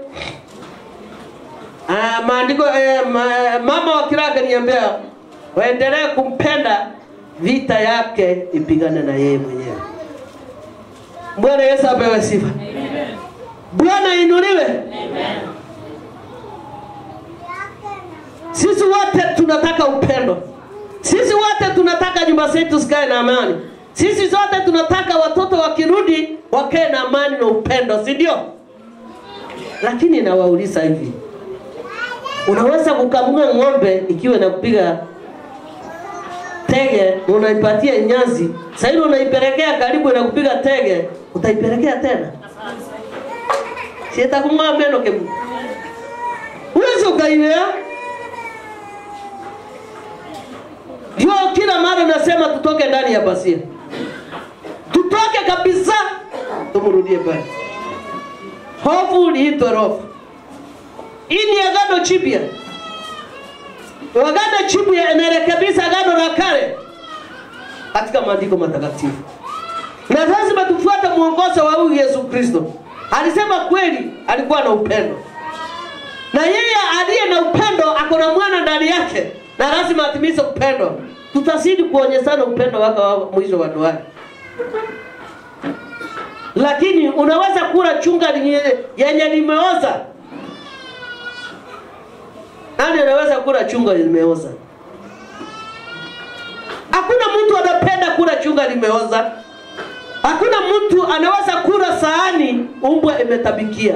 [SPEAKER 1] Maandiko mama wa kiraka niambia waendelee kumpenda vita yake ipigane na yeye mwenyewe. Bwana Yesu apewe sifa. Amen. Bwana inuliwe. Amen. Sisi wote tunataka upendo. Sisi wote tunataka nyumba zetu zikae na amani. Sisi zote tunataka watoto wakirudi wakae na amani na upendo, si ndio? Lakini nawauliza hivi. Unaweza kukamua ng'ombe ikiwa inakupiga tege, unaipatia nyazi, sasa unaipelekea karibu na kupiga tege, utaipelekea tena? Sieta kumwa meno kemu. Uwezo ukaiwea? Ndio kila mara nasema tutoke ndani ya basia. Tutoke kabisa, tumurudie pale. Hofu liitwa roho. Hii ni agano jipya. Agano jipya inarekebisha agano la kale katika maandiko matakatifu. Na lazima tufuate mwongozo wa huyu Yesu Kristo. Alisema kweli alikuwa na upendo. Na yeye aliye na upendo akona mwana ndani yake, na lazima atimize upendo. Tutazidi kuonyeshana upendo wake wa mwisho wa dunia. Lakini unaweza kula chunga yenye limeoza. Nani anaweza kula chunga limeoza? Hakuna mtu anapenda kula chunga limeoza. Hakuna mtu anaweza kula sahani umbwa imetabikia.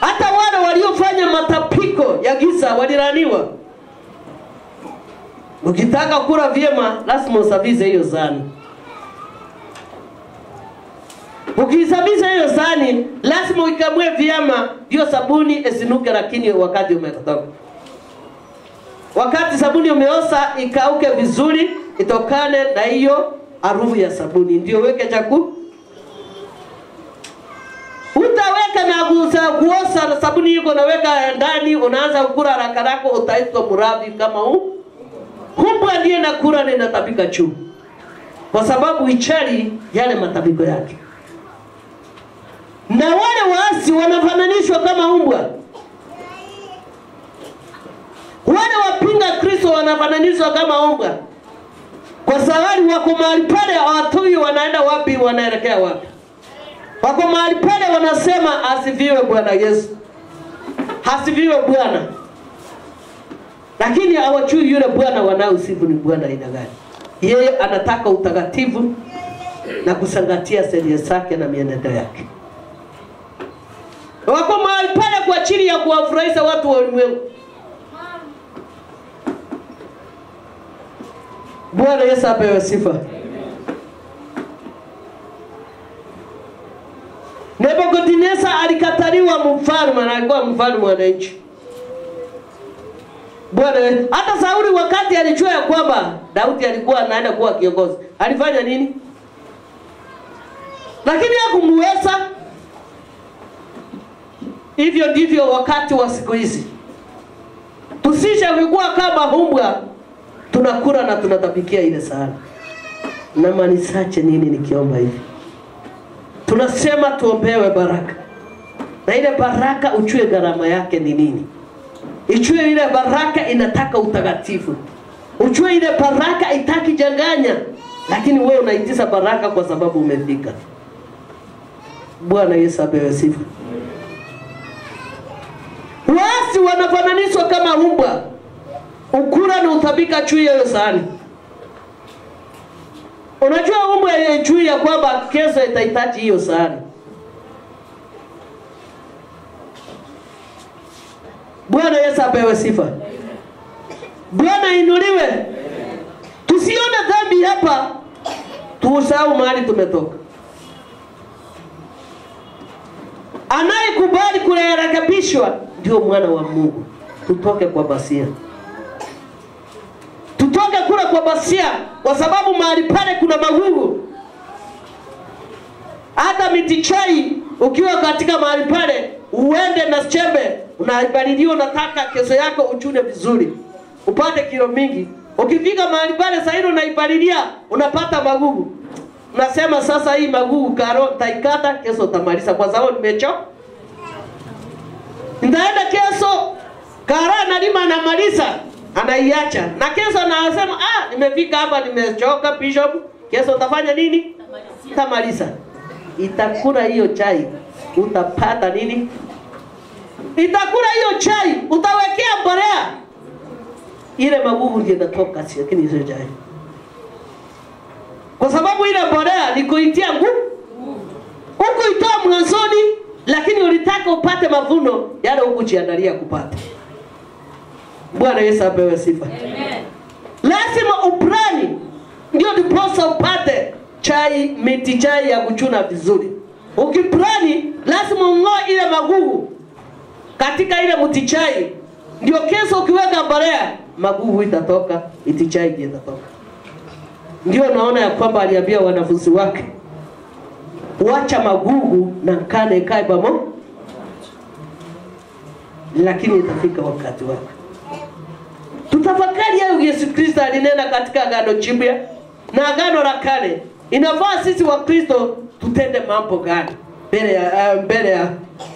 [SPEAKER 1] Hata wale waliofanya matapiko ya giza walilaniwa. Ukitaka kula vyema lazima usafishe hiyo sahani. Ukisafisha hiyo sahani lazima uikamue vyema, hiyo sabuni isinuke lakini wakati umetoka. Wakati sabuni umeosa ikauke vizuri, itokane na hiyo harufu ya sabuni, ndio weke chakula. Utaweka na kuosa sabuni yuko naweka ndani, unaanza kukula haraka haraka, utaitwa muravi kama huu. Humbwa ndiye nakula na inatabika chuu, kwa sababu ichali yale matabiko yake. Na wale waasi wanafananishwa kama umbwa. Wale wapinga Kristo wanafananishwa kama umbwa. Kwa sababu wako mahali pale hawatui wanaenda wapi, wanaelekea wapi. Wako mahali pale wanasema asifiwe Bwana Yesu, asifiwe Bwana. Lakini hawajui yule Bwana wanaosifu ni Bwana aina gani. Yeye anataka utakatifu na kusangatia sheria zake na mienendo yake. Wako mahali pale kwa ajili ya kuwafurahisha watu wa ulimwengu. Bwana Yesu apewe sifa. Nebukadneza alikataliwa mfalme, na alikuwa mfalme wa nchi. Bwana, hata Sauli wakati alijua ya kwamba Daudi alikuwa anaenda kuwa kiongozi, alifanya nini? Lakini hakumuweza. Hivyo ndivyo wakati wa siku hizi. Tusisha kuwa kama umbwa, tunakula na tunatabikia ile sahani. Na manisache nini nikiomba hivi? Tunasema tuombewe baraka. Na ile baraka uchue gharama yake ni nini? Ichue ile baraka inataka utakatifu. Uchue ile baraka itaki janganya. Lakini wewe unaitiza baraka kwa sababu umefika. Bwana Yesu apewe sifa. Waasi wanafananishwa kama umbwa. Ukura na utabika chui ya sahani. Unajua umbwa ya chui ya kwamba kesho itahitaji hiyo sahani. Bwana Yesu apewe sifa. Bwana inuliwe. Tusione dhambi hapa, tusahau mahali tumetoka. Anayekubali kurekebishwa ndio mwana wa Mungu. Tutoke kwa basia. Tutoke kula kwa basia, kwa sababu mahali pale kuna magugu. Hata miti chai ukiwa katika mahali pale, uende na chembe, unaibalidio unataka kesho yako uchune vizuri, upate kilo mingi. Ukifika mahali pale sasa hiyo unaibalidia, unapata magugu. Unasema sasa hii magugu karo taikata kesho utamaliza kwa sababu nimechoka. Ndaenda kesho kara nalima na maliza. anaiacha. Na kesho anasema nimefika hapa nimechoka bishop. Kesho utafanya nini? Tamaliza. Itakula hiyo chai. Utapata nini? Itakula hiyo chai, utawekea mbolea. Ile magugu ndio itatoka, lakini hiyo chai. Kwa sababu ile mbolea ni kuitia nguvu. Huko itoa mwanzoni, lakini ulitaka upate mavuno yale hukujiandalia kupata. Bwana Yesu apewe sifa. Amen. Lazima uprani ndio ndiposa upate chai, miti chai ya kuchuna vizuri. Ukiprani lazima ungoe ile magugu katika ile mti chai, ndio kesho ukiweka mbolea magugu itatoka, miti chai itatoka. Ndio naona ya kwamba aliambia wanafunzi wake, wacha magugu na nkane ikae pamoja, lakini itafika wakati wake. Tutafakari hayo Yesu Kristo alinena katika Agano Jipya na Agano la Kale. Inafaa sisi wa Kristo tutende mambo gani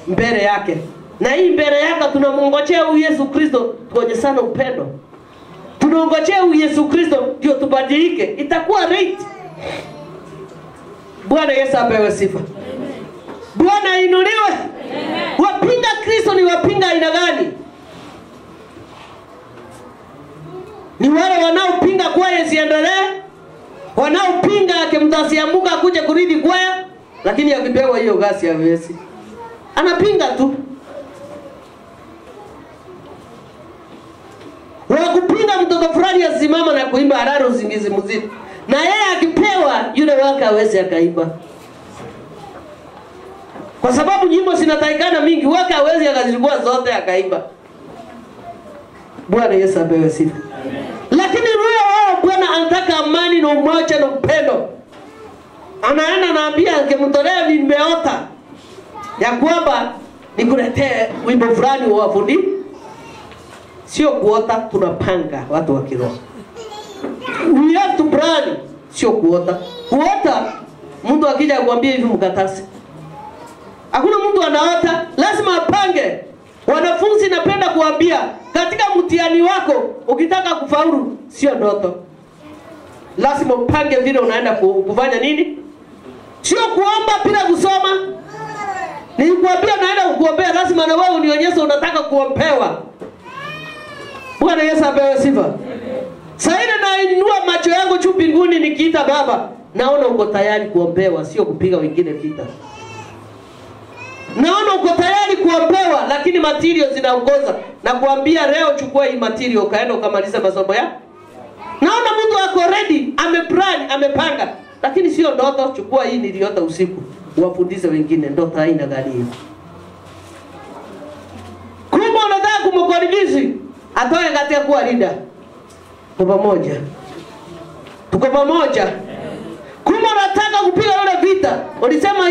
[SPEAKER 1] mbele yake? Na hii mbele yake tunamngojea huyu Yesu Kristo tuonyeshane upendo. Tunangojea huyu Yesu Kristo ndio tubadilike. Itakuwa right. Bwana Yesu apewe sifa. Bwana inuliwe. Wapinga Kristo ni wapinga aina gani? Ni wale wanaopinga kwaya isiendelee, wanaopinga akimtasiamuka akuje kuridi kwaya, lakini akipewa hiyo gasi ya Yesu anapinga tu. Wakupinga mtoto fulani asimama na kuimba hararo usingizi mzito, na yeye akipewa yule wake hawezi akaimba. Kwa sababu nyimbo zinataikana mingi, wake hawezi akazilikuwa zote akaimba. Bwana Yesu apewe sifa. Lakini roho wao Bwana anataka amani na umoja na upendo. Anaenda naambia angemtolea nimeota ya kwamba nikuletee wimbo fulani wafundi. Sio kuota, tunapanga watu wa kiroho. We have to plan, sio kuota. Kuota mtu akija kuambia hivi mkatasi. Hakuna mtu anaota, lazima apange. Wanafunzi napenda kuambia katika mtihani wako ukitaka kufaulu sio ndoto. Lazima upange vile unaenda kufanya nini? Sio kuomba bila kusoma. Nilikwambia naenda kukuombea, lazima na wewe unionyeshe unataka kuombewa. Bwana Yesu apewe sifa. Sasa nainua macho yangu juu mbinguni nikiita Baba, naona uko tayari kuombewa, sio kupiga wengine vita. Naona uko tayari kuombewa, lakini material zinaongoza na kuambia leo chukua hii material kaenda ukamaliza masomo yako. Naona mtu ako ready, ameplan, amepanga, lakini sio ndoto. Chukua hii niliota usiku, uwafundishe wengine. Ndoto haina gani hiyo? Kumbe unataka kumkoribishi atoe katika kuwa leader. Tuko pamoja. Tuko pamoja. Kumbe unataka kupiga ile vita. Ulisema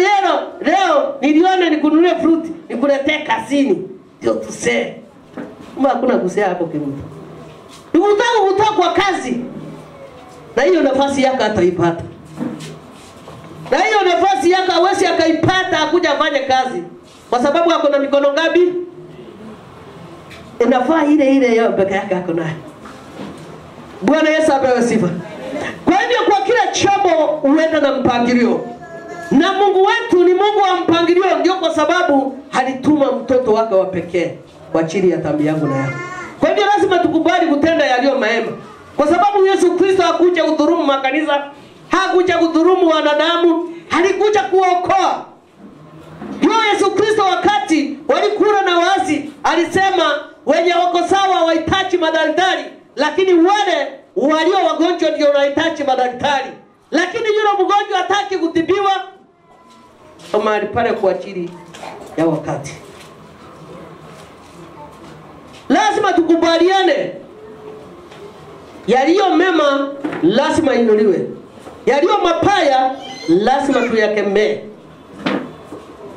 [SPEAKER 1] leo niliona nikununulie fruit, nikuletee kazini. Ndio tusee. Kumbe hakuna kusea hapo kimtu. Unataka kutoka kwa kazi. Na hiyo nafasi yako ataipata. Na hiyo nafasi yako hawezi akaipata akuja afanye kazi. Kwa sababu ako na mikono ngapi? Inafaa ile yao peke yake ako nayo. Bwana Yesu apewe sifa. Kwa hivyo kwa kila jambo uenda na mpangilio. Na Mungu wetu ni Mungu wa mpangilio, ndio kwa sababu alituma mtoto wake wa pekee kwa ajili ya dhambi yangu na yako. Kwa hivyo lazima tukubali kutenda yaliyo mema. Kwa sababu Yesu Kristo hakuja kudhulumu makanisa, hakuja kudhulumu wanadamu, alikuja kuokoa. Yesu Kristo wakati walikula na wazi alisema wenye wako sawa wahitaji madaktari, lakini wale walio wagonjwa ndio wanahitaji madaktari. Lakini yule mgonjwa hataki kutibiwa, kama alipale kwa ajili ya wakati. Lazima tukubaliane. Yaliyo mema lazima inuliwe. Yaliyo mabaya lazima tuyakemee.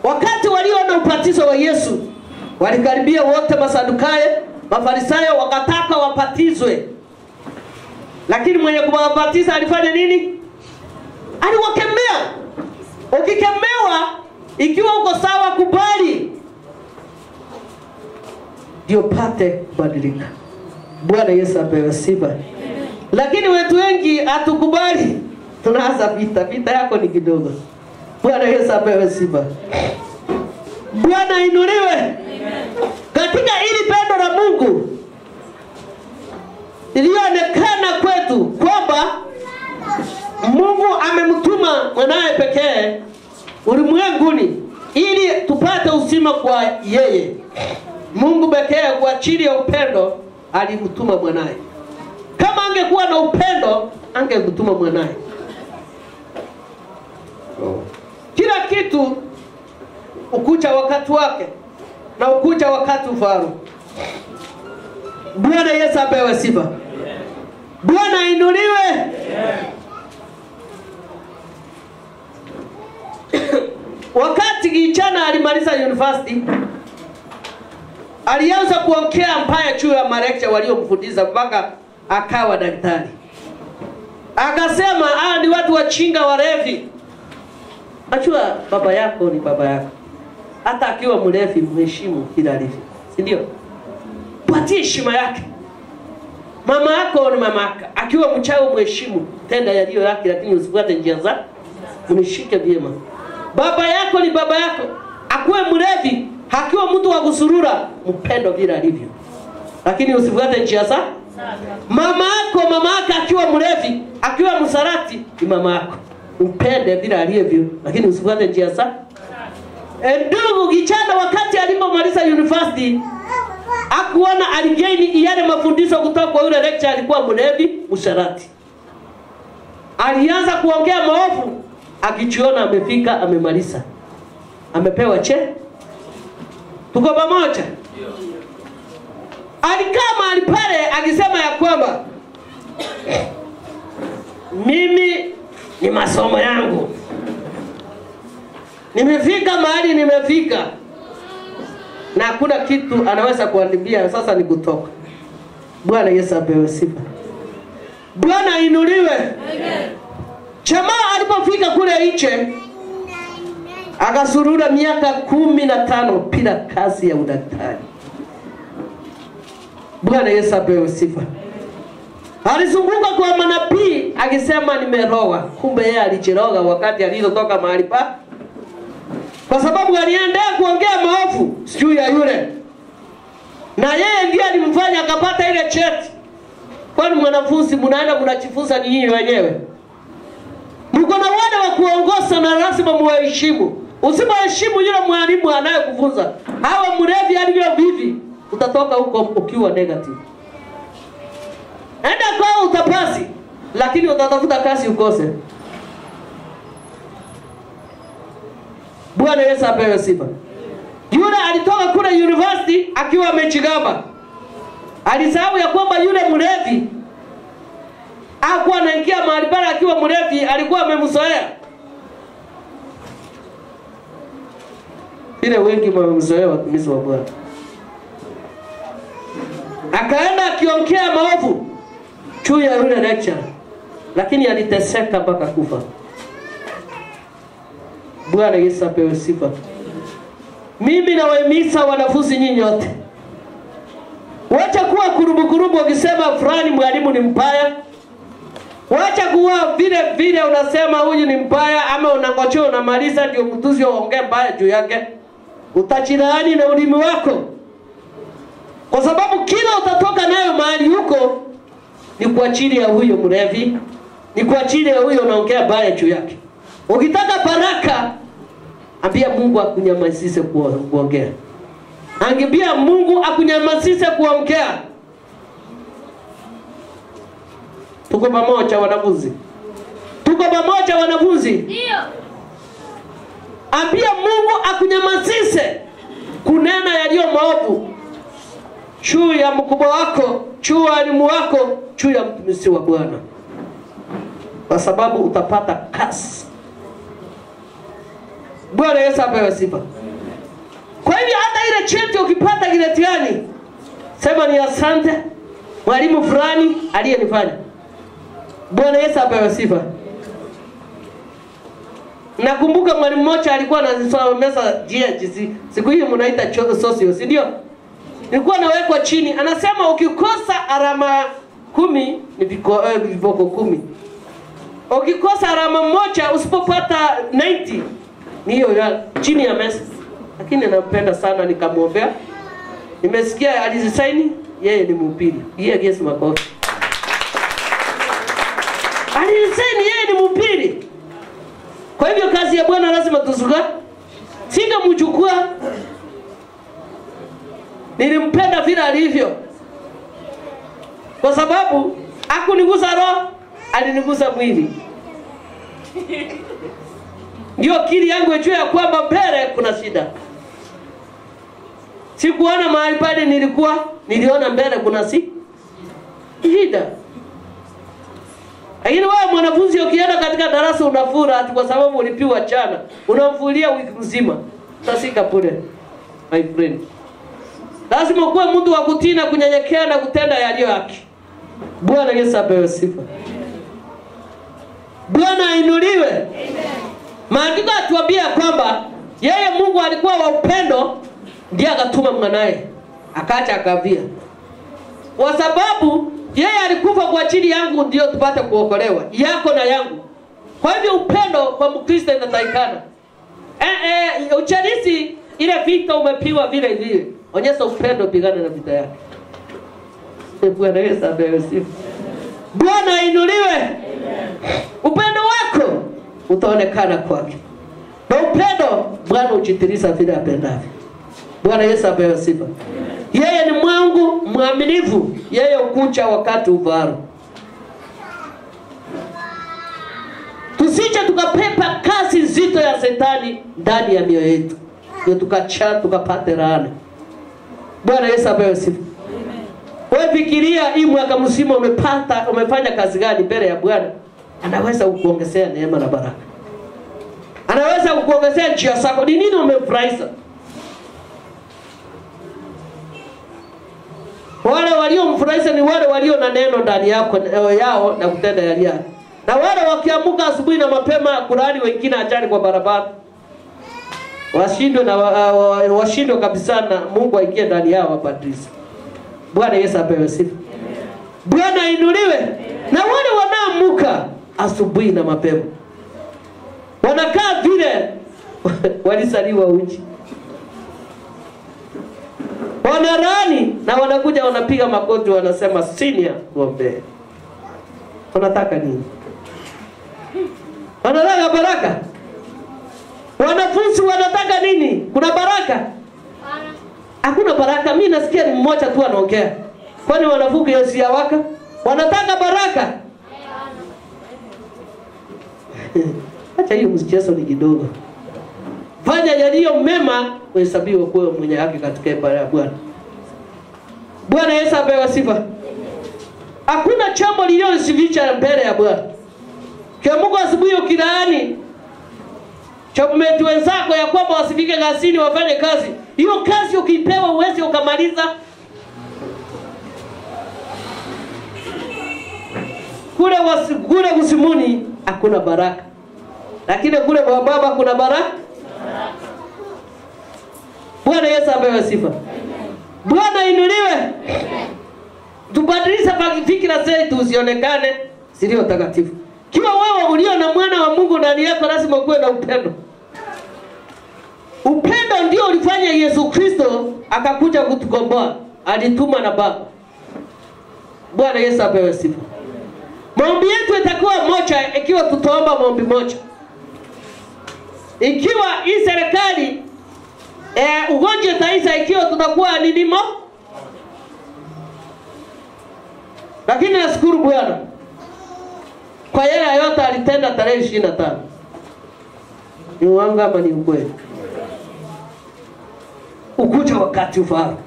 [SPEAKER 1] Wakati waliona ubatizo wa Yesu, walikaribia wote Masadukayo, Mafarisayo wakataka wabatizwe. Lakini mwenye kuwabatiza alifanya nini? Aliwakemea. Ukikemewa, ikiwa uko sawa kubali, ndio pate kubadilika. Bwana Yesu apewe sifa. Lakini wetu wengi hatukubali. Tunaanza vita yako ni kidogo. Bwana Yesu apewe sifa. Bwana inuliwe. Amen. Katika hili pendo la Mungu ilionekana kwetu kwamba Mungu amemtuma mwanae pekee ulimwenguni ili tupate uzima kwa yeye. Mungu pekee kwa ajili ya upendo alimtuma mwanae. Kama angekuwa na upendo angemtuma mwanae. Kila kitu ukuja wakati wake na ukuja wakati ufao. Bwana Yesu apewe sifa. Bwana inuliwe. Wakati kijana alimaliza university, alianza kuongea mbaya juu ya marekcha waliomfundisha mpaka akawa daktari. Akasema ni watu wachinga warevi. Achua baba yako ni baba yako. Hata akiwa mrefi mheshimu kila alivyo. Si ndio? Patie heshima yake. Mama yako ni mama yako. Akiwa mchawi mheshimu, tenda yaliyo yake lakini usifuate njia za unishike vyema. Baba yako ni baba yako. Akuwe mrevi, akiwa mtu wa kusurura, mpendo vile alivyo. Lakini usifuate njia za mama yako akiwa mrevi, akiwa msarati ni mama yako. Upende vile alivyo, lakini usifuate njia za ndugu. Kijana wakati alipomaliza university akuona aligaini yale mafundisho kutoka kwa yule lecturer alikuwa mlevi msharati. Alianza kuongea maovu, akijiona amefika amemaliza. Amepewa tuko pamoja. Alikaa mahali pale akisema ya kwamba mimi ni masomo yangu. Nimefika mahali nimefika. Na hakuna kitu anaweza kuandibia sasa ni kutoka. Bwana Yesu apewe sifa. Bwana inuliwe. Amen. Jamaa alipofika kule nje akasurura miaka 15 bila kazi ya udaktari. Bwana Yesu apewe sifa. Alizunguka kwa manabii akisema nimeroga. Kumbe yeye alijiroga wakati alizotoka mahali pa. Kwa sababu aliendelea kuongea maovu juu ya yule. Na yeye ndiye alimfanya akapata ile cheti. Kwani mwanafunzi mnaenda mnajifunza ni nyinyi wenyewe. Mko na wale wa kuongoza na lazima muheshimu. Usipoheshimu yule mwalimu anayekufunza, hawa mrevi alivyo vivi, utatoka huko ukiwa negative. Enda kwa utapasi, lakini utatafuta kazi ukose. Bwana Yesu apewe sifa. Yule alitoka kule university akiwa amechigamba. Alisahau ya kwamba yule mlevi hakuwa anaingia mahali pale akiwa mlevi, alikuwa amemzoea. Ile wengi wamemzoea watumishi wa Bwana. Akaenda akiongea maovu juu ya yule lecturer, lakini aliteseka mpaka kufa. Bwana Yesu apewe sifa. Mimi nawahimiza wanafunzi nyinyi wote, wacha kuwa kurubukurubu ukisema fulani mwalimu ni mbaya. Wacha kuwa vile unasema huyu ni mbaya ama unangojea unamaliza ndio mtuzi uongee mbaya juu yake. Utajirani na ulimi wako. Kwa sababu kila utatoka nayo mahali huko ni kwa ajili ya huyo mlevi, ni kwa ajili ya huyo unaongea mbaya juu yake. Ukitaka baraka, ambia Mungu akunyamazishe kuongea. Angibia Mungu akunyamazishe kuongea. Tuko pamoja wanafunzi? Tuko pamoja wanafunzi? Ndio. Ambia Mungu akunyamazishe kunena yaliyo maovu juu ya mkubwa wako, juu ya walimu wako, juu ya mtumishi wa Bwana. Kwa sababu utapata kasi. Bwana Yesu apewe sifa. Kwa hivyo hata ile cheti ukipata kile tiani, sema ni asante mwalimu fulani aliyenifanya. Bwana Yesu apewe sifa. Nakumbuka mwalimu mmoja alikuwa anasomesa GHC. Siku hiyo mnaita socio, si ndio? nilikuwa nawekwa chini. Anasema ukikosa alama 10 ni viboko 10. Ukikosa alama moja usipopata 90 ni hiyo ya chini ya mesa. Lakini nampenda sana, nikamwombea. Nimesikia alizisaini, yeye ni mhubiri. Yeye Yesu makofi. Alizisaini, yeye ni mhubiri. Kwa hivyo kazi ya Bwana lazima tusuka. Singemchukua. Nilimpenda vile alivyo. Kwa sababu hakunigusa roho, alinigusa mwili. Ndio akili yangu ijue ya kwamba mbele kuna shida. Sikuona mahali pale niliona mbele kuna shida. Lakini wewe mwanafunzi ukienda katika darasa unafura ati kwa sababu ulipiwa jana, unamfulia wiki mzima. Tasika pule, my friend. Lazima kuwe mtu wa kutii na kunyenyekea na kutenda yaliyo haki. Bwana Yesu apewe sifa. Bwana ainuliwe. Amen. Maandiko yatuambia kwamba yeye Mungu alikuwa wa upendo, ndiye akatuma mwanae akaacha akavia. Kwa sababu yeye alikufa kwa ajili yangu ndio tupate kuokolewa, yako na yangu. Kwa hivyo upendo kwa Mkristo inatakikana. Uchanisi ile vita umepiwa vile vile. Onyesha upendo, pigana na vita yake. Bwana Yesu apewe sifa. Bwana ainuliwe. Amen. Upendo wako utaonekana kwake. Na upendo Bwana ujitirisa vile apendavyo. Bwana Yesu apewe sifa. Yeye ni Mungu mwaminifu, yeye ukucha wakati uvaro. Tusije tukapepa kazi nzito ya Shetani ndani ya mioyo yetu. Ndio tukapate laana. Bwana Yesu apewe sifa. Wewe fikiria hii mwaka mzima umefanya kazi gani mbele ya Bwana? Anaweza kukuongezea neema na baraka. Anaweza kukuongezea njia zako. Ni nini umefurahisha? Wale waliomfurahisha ni wale walio na neno ndani yao na kutenda yaliyo. Na wale wakiamuka asubuhi na mapema Qur'ani wengine ajali kwa barabara. Washindwe kabisa na Mungu aingie ndani yao wapatrice. Bwana Yesu apewe sifa. Bwana ainuliwe. Na wale wanaamuka asubuhi na mapema wanakaa vile walisaliwa uchi. Wanarani na wanakuja wanapiga magoti wanasema senior ngombe. Wanataka nini? Wanataka baraka. Wanafunzi wanataka nini? Kuna baraka? Hakuna baraka. Mimi nasikia ni mmoja tu anaongea. Kwani wanafunzi Yesu yawaka? Wanataka baraka. Acha hiyo mchezo ni kidogo. Fanya yaliyo mema uhesabiwe kuwa mwenye haki katika ibada ya Bwana. Bwana Yesu apewe sifa. Hakuna jambo lililosificha mbele ya Bwana. Kwa Mungu asubuhi ukilaani chometi wenzako ya kwamba wasifike kazini wafanye kazi. Hiyo kazi ukipewa uweze ukamaliza. Kule kusimuni hakuna baraka. Lakini kule kwa baba kuna baraka. Bwana Yesu apewe sifa. Bwana inuliwe. Tubadilishe fikra zetu usionekane sio takatifu. Kiwa wewe ulio na mwana wa Mungu ndani yako lazima uwe na upendo. Upendo ndio ulifanya Yesu Kristo akakuja kutukomboa. Alituma na Baba. Bwana Yesu apewe sifa. Maombi yetu itakuwa moja ikiwa tutaomba maombi moja. Ikiwa hii serikali ugonjwa taisa ikiwa tutakuwa nilimo. Lakini nashukuru Bwana kwa yeye yote alitenda tarehe 25. Ni uanga ama ni ukweli? Ukuja wakati ufao.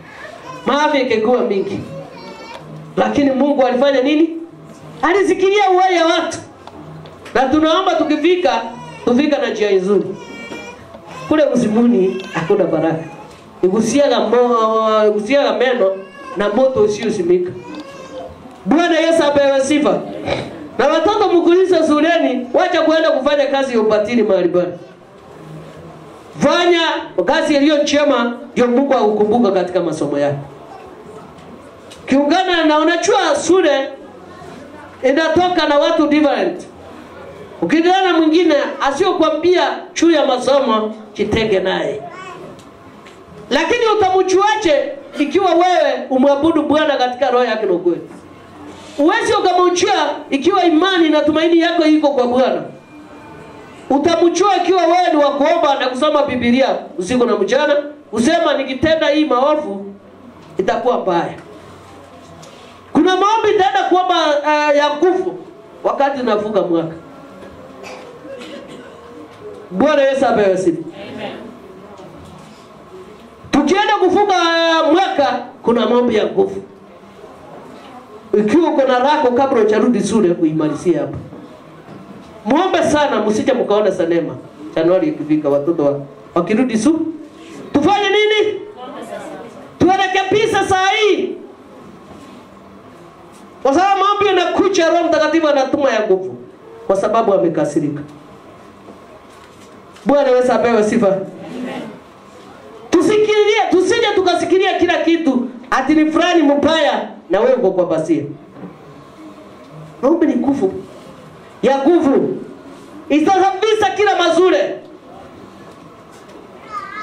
[SPEAKER 1] Maafa yakakuwa mingi. Lakini Mungu alifanya nini? Alizikiria uhai wa watu. Na tunaomba tufika na njia nzuri. Kule uzimuni hakuna baraka. Igusia meno na moto usiosimika. Bwana Yesu apewe sifa. Na watoto mkuliza shuleni, wacha kuenda kufanya kazi ya ubatili mahali bwana. Fanya kazi iliyo njema ndio Mungu akukumbuka katika masomo yako. Kiungana na unachua shule inatoka na watu different. Ukidana mwingine asiokuambia juu ya masomo, jitenge naye. Lakini utamchuaje ikiwa wewe umwabudu Bwana katika roho yake na kweli? Uwezi ukamchua ikiwa imani na tumaini yako iko kwa Bwana. Utamchua ikiwa wewe ni wa kuomba na kusoma Biblia usiku na mchana, usema nikitenda hii maovu itakuwa mbaya. Kuna maombi tena kuomba ya nguvu wakati nafunga mwaka. Bwana Yesu apewe sifa. Amen. Tukienda kufunga mwaka kuna maombi ya nguvu. Ikiwa uko na rako kabla hujarudi shule kuimalizia hapa. Muombe sana msije mkaona sinema. Januari ikifika watoto wakirudi shule. Tufanye nini? Turekebishe saa hii. Kwa sababu maombi yanakuja, Roho Mtakatifu anatuma ya nguvu kwa sababu amekasirika. Bwana Yesu apewe sifa. Amen. Tusije tukasikiria kila kitu ati ni fulani mbaya na wewe uko kwa basia. Maombi ni nguvu. Ya nguvu. Itasafisha kila mazuri.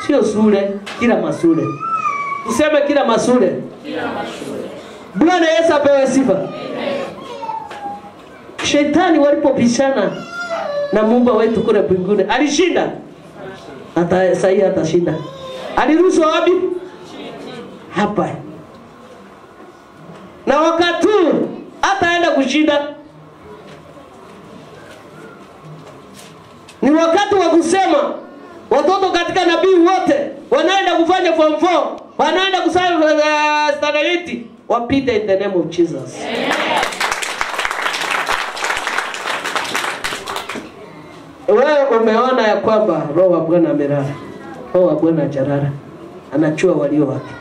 [SPEAKER 1] Sio shule, kila masure. Tuseme kila masure. Kila masure. Bwana Yesu apewe sifa. Amen. Shetani walipopishana na Mungu wetu kule mbinguni, alishinda. Hata sasa atashinda. Aliruhusu wapi? Hapa. Na wakati ataenda kushinda. Ni wakati wa kusema watoto katika nabii wote wanaenda kufanya form 4, wanaenda kusali standard 8, wapite in the name of Jesus. Wewe umeona ya kwamba Roho wa Bwana amelala. Roho wa Bwana jarara. Anachua walio wake.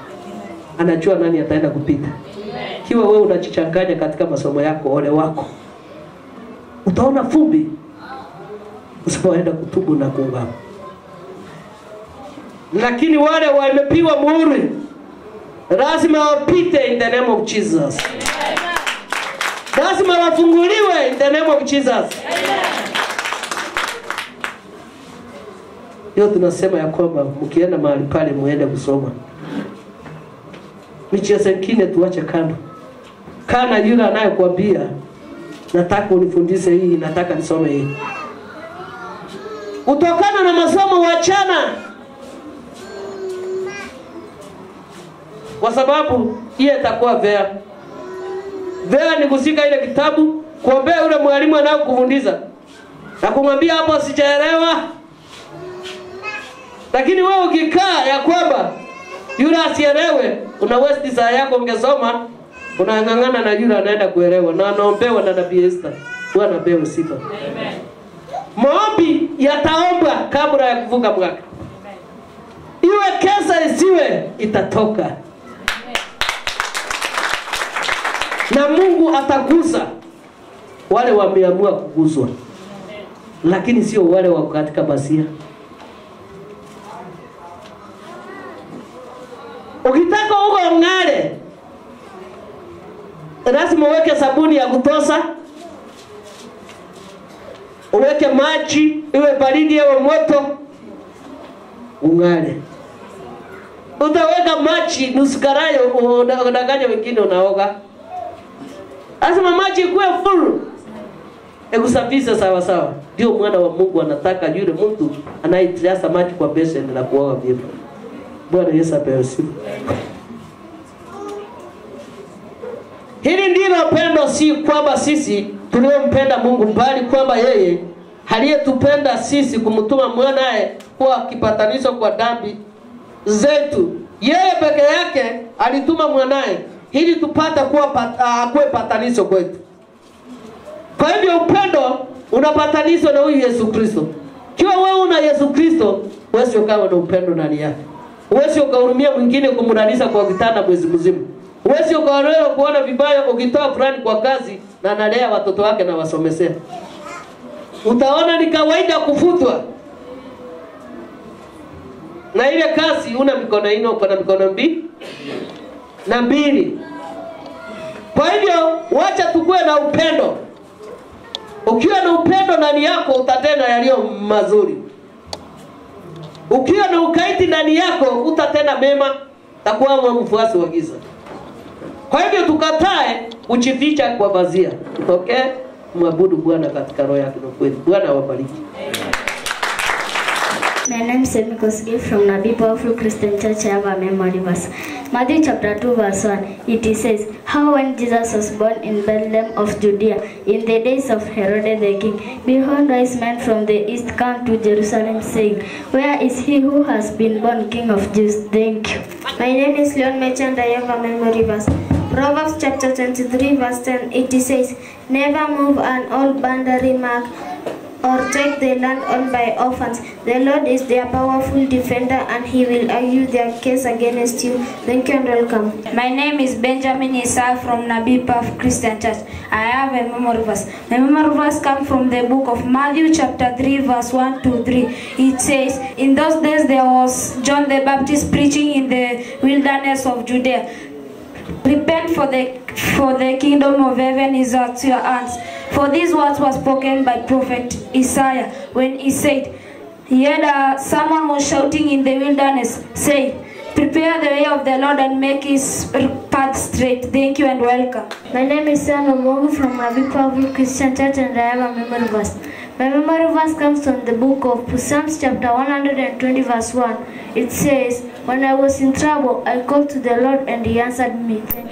[SPEAKER 1] Anachua nani ataenda kupita. Kiwa wewe unajichanganya katika masomo yako, ole wako. Utaona fumbi usipoenda kutubu na kuungama. Lakini wale wamepiwa muhuri lazima wapite in the name of Jesus. Lazima wafunguliwe in the name of Jesus. Leo tunasema ya kwamba mkienda mahali pale muende kusoma. Michezo mingine tuache kando. Kana yule anayekwambia nataka unifundishe hii, nataka nisome hii. Utokana na masomo wachana. Kwa sababu hiyo itakuwa vea. Vea ni kusika ile kitabu, kuombea yule mwalimu anayekufundisha. Na kumwambia hapo sijaelewa. Lakini wewe ukikaa ya kwamba yule asielewe, una waste saa yako ungesoma, unangangana na yule anaenda kuelewa na anaombewa na Nabii Esther. Bwana apewe sifa. Amen. Maombi yataomba kabla ya kufunga mwaka. Amen. Iwe kesa isiwe itatoka. Amen. Na Mungu atagusa wale wameamua kuguswa. Amen. Lakini sio wale wako katika basia. Ukitaka uko ng'are, lazima uweke sabuni ya kutosha. Uweke maji, iwe baridi iwe moto, ung'are. Utaweka maji nusu karayo, unadanganya wengine unaoga. Lazima maji kuwe full. Ekusafisha sawa sawa. Ndio mwana wa Mungu anataka yule mtu anayejaza maji kwa beseni na kuoga vyema. Bwana Yesu apewe sifa. Hili ndilo pendo, si kwamba sisi tuliompenda Mungu, bali kwamba yeye aliyetupenda sisi kumtuma mwanae kuwa kipatanisho kwa dhambi zetu. Yeye peke yake alituma mwanae ili tupate kuwa patanisho kwetu. Kwa hivyo upendo unapatanishwa na huyu Yesu Kristo. Kiwa wewe una Yesu Kristo, wewe ukawa na upendo ndani yake. Uwezi ukahurumia mwingine kumrudisha kwa kitanda mwezi mzima. Uwezi ukaolewa kuona vibaya ukitoa fulani kwa kazi na analea watoto wake na wasomesea. Utaona ni kawaida kufutwa. Na ile kazi una mikono ino, uko na mikono mbili. Kwa hivyo wacha tukue na upendo. Ukiwa na upendo ndani yako utatenda yaliyo mazuri. Ukiwa na ukaidi ndani yako utatenda mema, takuwa mfuasi wa giza. Kwa hivyo tukatae kujificha kwa pazia. Okay? Mwabudu Bwana katika roho yake na kweli. Bwana awabariki.
[SPEAKER 2] My name is Emiko Sigi from Nabii Powerful Christian Church. I have a memory verse. Matthew chapter 2 verse 1. It says, how when Jesus was born in Bethlehem of Judea, in the days of Herod the king, behold, wise men from the east come to Jerusalem, saying, where is he who has been born King of Jews? Thank you.
[SPEAKER 3] My name is Leon Mecha and I have a memory verse. Proverbs chapter 23 verse 10. It says, never move an old boundary mark or take the land owned by orphans. The Lord is their powerful defender and he will argue their case against you. Thank you and welcome.
[SPEAKER 4] My name is Benjamin Isa from Nabii Powerful Christian Church. I have a memory verse. My memory verse comes from the book of Matthew chapter 3 verse 1 to 3. It says, in those days there was John the Baptist preaching in the wilderness of Judea. Repent, for the kingdom of heaven is at your hands. For these words were spoken by prophet Isaiah when he said, he had someone was shouting in the wilderness, saying, prepare the way of the Lord and make his path straight. Thank you and welcome.
[SPEAKER 2] My name is Sano Mogu from Nabii Powerful Christian Church and I have a memory verse. My memory verse comes from the book of Psalms chapter 120 verse 1. It says, when I was in trouble, I called to the Lord and he answered me. Thank you.